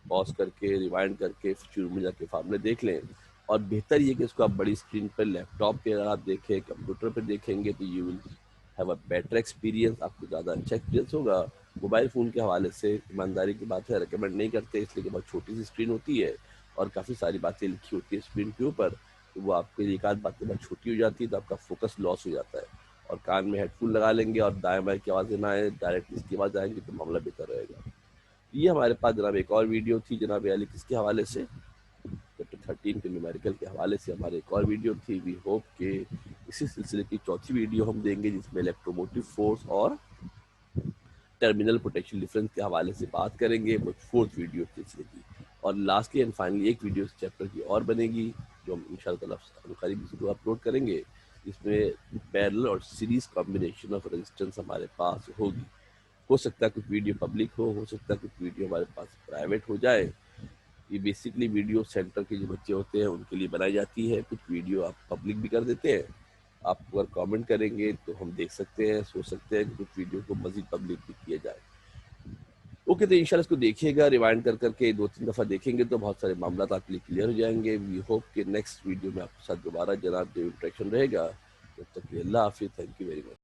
पॉज करके रिवाइंड करके शुरू में जाके फार्मूले देख लें। और बेहतर ये कि इसको आप बड़ी स्क्रीन पर, लैपटॉप पे अगर आप देखें, कंप्यूटर पर देखेंगे तो you will have a better experience, आपको ज़्यादा अच्छा एक्सपीरियंस होगा। मोबाइल फ़ोन के हवाले से ईमानदारी की बात है रिकमेंड नहीं करते, इसलिए कि बहुत छोटी सी स्क्रीन होती है और काफ़ी सारी बातें लिखी होती है स्क्रीन के ऊपर, तो वो आपके लिए एक आध बातें बहुत छोटी हो जाती है, तो आपका फोकस लॉस हो जाता है। और कान में हेडफोन लगा लेंगे और दाएँ बाएँ की आवाज़ें ना आए, डायरेक्ट इसकी आवाज़ आएंगी तो मामला बेहतर रहेगा। ये हमारे पास जनाब एक और वीडियो थी जनाब याली किसके हवाले से, चैप्टर 13 के न्यूमेरिकल के हवाले से हमारे एक और वीडियो थी। वी होप के इसी सिलसिले की चौथी वीडियो हम देंगे जिसमें इलेक्ट्रोमोटिव फोर्स और टर्मिनल पोटेंशियल डिफरेंस के हवाले से बात करेंगे, वो फोर्थ वीडियो सिलसिले की। और लास्टली एंड फाइनली एक वीडियो इस चैप्टर की और बनेगी जो हम इंशाल्लाह करीब इसको अपलोड करेंगे, जिसमें पैरेलल और सीरीज कॉम्बिनेशन ऑफ रेजिस्टेंस हमारे पास होगी। हो सकता है कुछ वीडियो पब्लिक हो सकता है कुछ वीडियो हमारे पास प्राइवेट हो जाए। ये बेसिकली वीडियो सेंटर के जो बच्चे होते हैं उनके लिए बनाई जाती है, कुछ वीडियो आप पब्लिक भी कर देते हैं। आप अगर कमेंट करेंगे तो हम देख सकते हैं, सोच सकते हैं कि कुछ वीडियो को मजीद पब्लिक भी किया जाए। ओके, तो इंशाल्लाह इसको देखिएगा, रिवाइंड कर करके 2-3 दफ़ा देखेंगे तो बहुत सारे मामला आपके लिए क्लियर हो जाएंगे। वी होप कि नेक्स्ट वीडियो में आपके साथ दोबारा जनाब जो इंट्रैक्शन रहेगा। तब तक के लिए अल्लाह हाफिज़, थैंक यू वेरी मच।